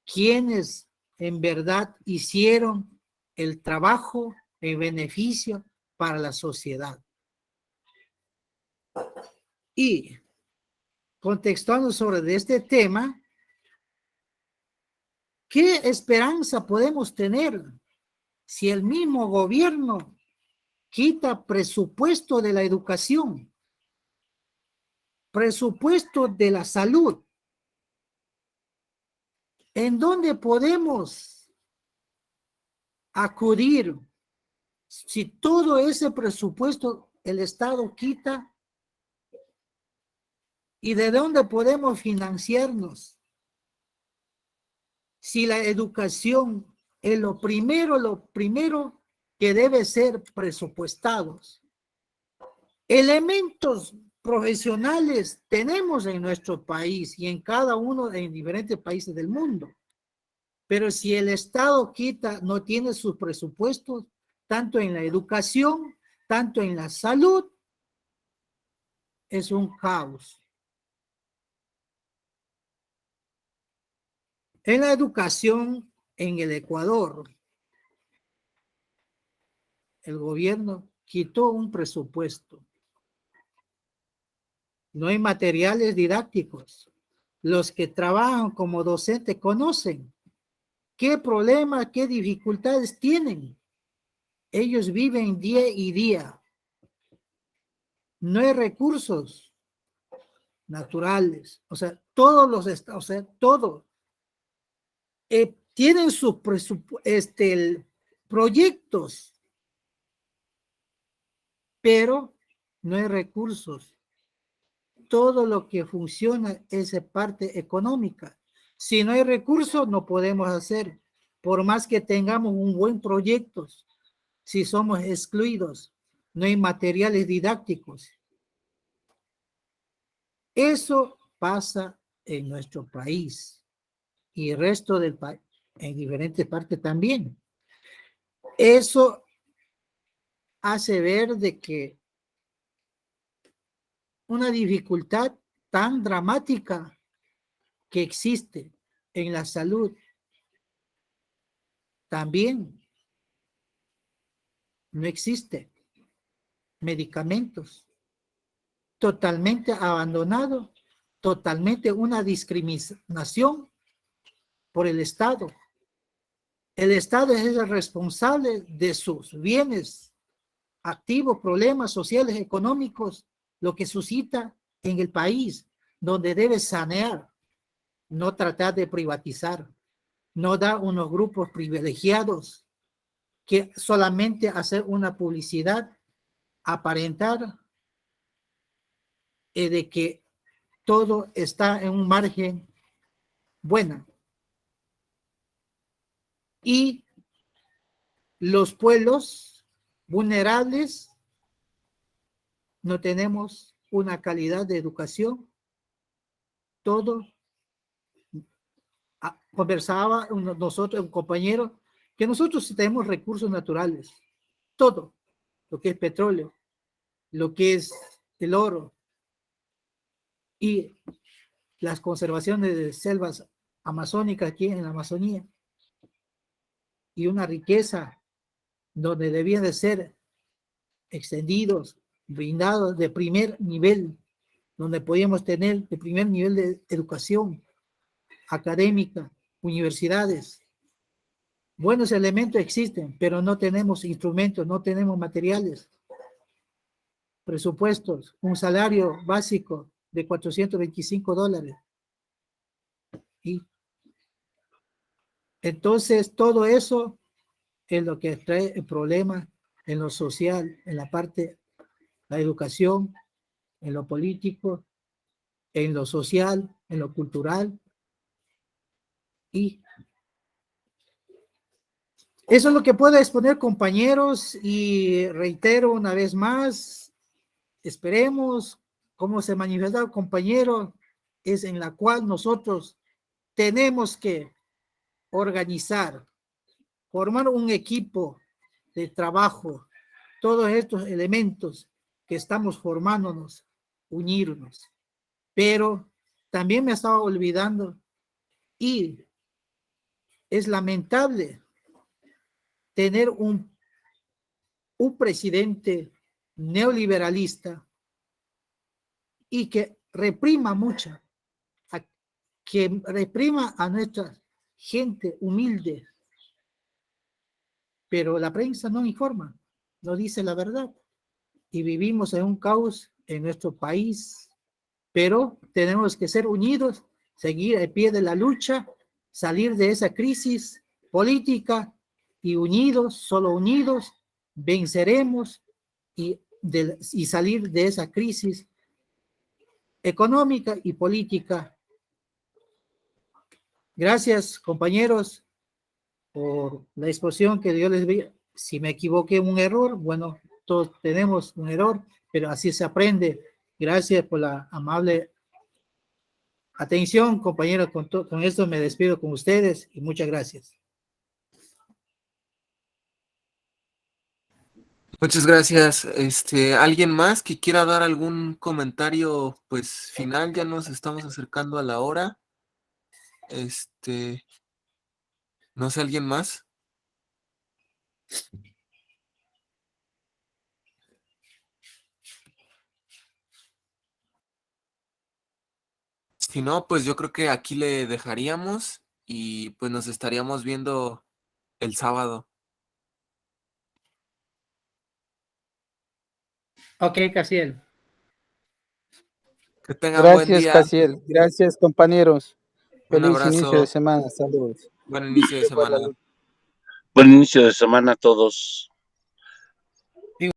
quienes en verdad hicieron el trabajo en beneficio para la sociedad. Y contextuando sobre este tema, ¿qué esperanza podemos tener si el mismo gobierno quita presupuesto de la educación, presupuesto de la salud? ¿En dónde podemos acudir si todo ese presupuesto el Estado quita? ¿Y de dónde podemos financiarnos? Si la educación es lo primero que debe ser presupuestados. Elementos profesionales tenemos en nuestro país y en cada uno de diferentes países del mundo. Pero si el Estado no tiene sus presupuestos, tanto en la educación, tanto en la salud, es un caos. En la educación en el Ecuador, el gobierno quitó un presupuesto. No hay materiales didácticos. Los que trabajan como docentes conocen qué problemas, qué dificultades tienen. Ellos viven día y día. No hay recursos naturales. O sea, todo. Tienen sus proyectos pero no hay recursos. Todo lo que funciona es parte económica. Si no hay recursos, no podemos hacer. Por más que tengamos un buen proyecto, si somos excluidos, no hay materiales didácticos. Eso pasa en nuestro país y el resto del país, en diferentes partes también. Eso hace ver de que una dificultad tan dramática que existe en la salud también no existe medicamentos, totalmente abandonado, totalmente una discriminación por el Estado. El Estado es el responsable de sus bienes activos, problemas sociales, económicos, lo que suscita en el país, donde debe sanear, no tratar de privatizar, no dar unos grupos privilegiados que solamente hacer una publicidad, aparentar de que todo está en un margen bueno. Y los pueblos vulnerables no tenemos una calidad de educación. Todo conversaba nosotros, un compañero, que nosotros tenemos recursos naturales, todo, lo que es petróleo, lo que es el oro y las conservaciones de selvas amazónicas aquí en la Amazonía, y una riqueza donde debían de ser extendidos, brindados de primer nivel, donde podíamos tener de primer nivel de educación académica, universidades. Buenos elementos existen, pero no tenemos instrumentos, no tenemos materiales, presupuestos, un salario básico de $425. Y entonces todo eso es lo que trae el problema en lo social, en la parte, la educación, en lo político, en lo social, en lo cultural. Y eso es lo que puedo exponer, compañeros, y reitero una vez más, esperemos cómo se manifiesta el compañero, es en la cual nosotros tenemos que organizar, formar un equipo de trabajo, todos estos elementos que estamos formándonos, unirnos. Pero también me estaba olvidando, y es lamentable tener un presidente neoliberalista y que reprima mucho, que reprima a nuestra gente humilde, pero la prensa no informa, no dice la verdad, y vivimos en un caos en nuestro país, pero tenemos que ser unidos, seguir al pie de la lucha, salir de esa crisis política, y unidos, solo unidos, venceremos y salir de esa crisis económica y política. Gracias, compañeros, por la exposición que yo les vi. Si me equivoqué en un error, bueno, todos tenemos un error, pero así se aprende. Gracias por la amable atención, compañeros. Con esto me despido con ustedes y muchas gracias. Muchas gracias. ¿Alguien más que quiera dar algún comentario, pues, final? Ya nos estamos acercando a la hora. No sé, ¿alguien más? Si no, pues yo creo que aquí le dejaríamos y pues nos estaríamos viendo el sábado. Ok, Casiel. Que tengan buen Gracias, día. Casiel. Gracias, compañeros. Un Feliz inicio de abrazo. semana. Saludos. Buen inicio de semana. Buen inicio de semana a todos.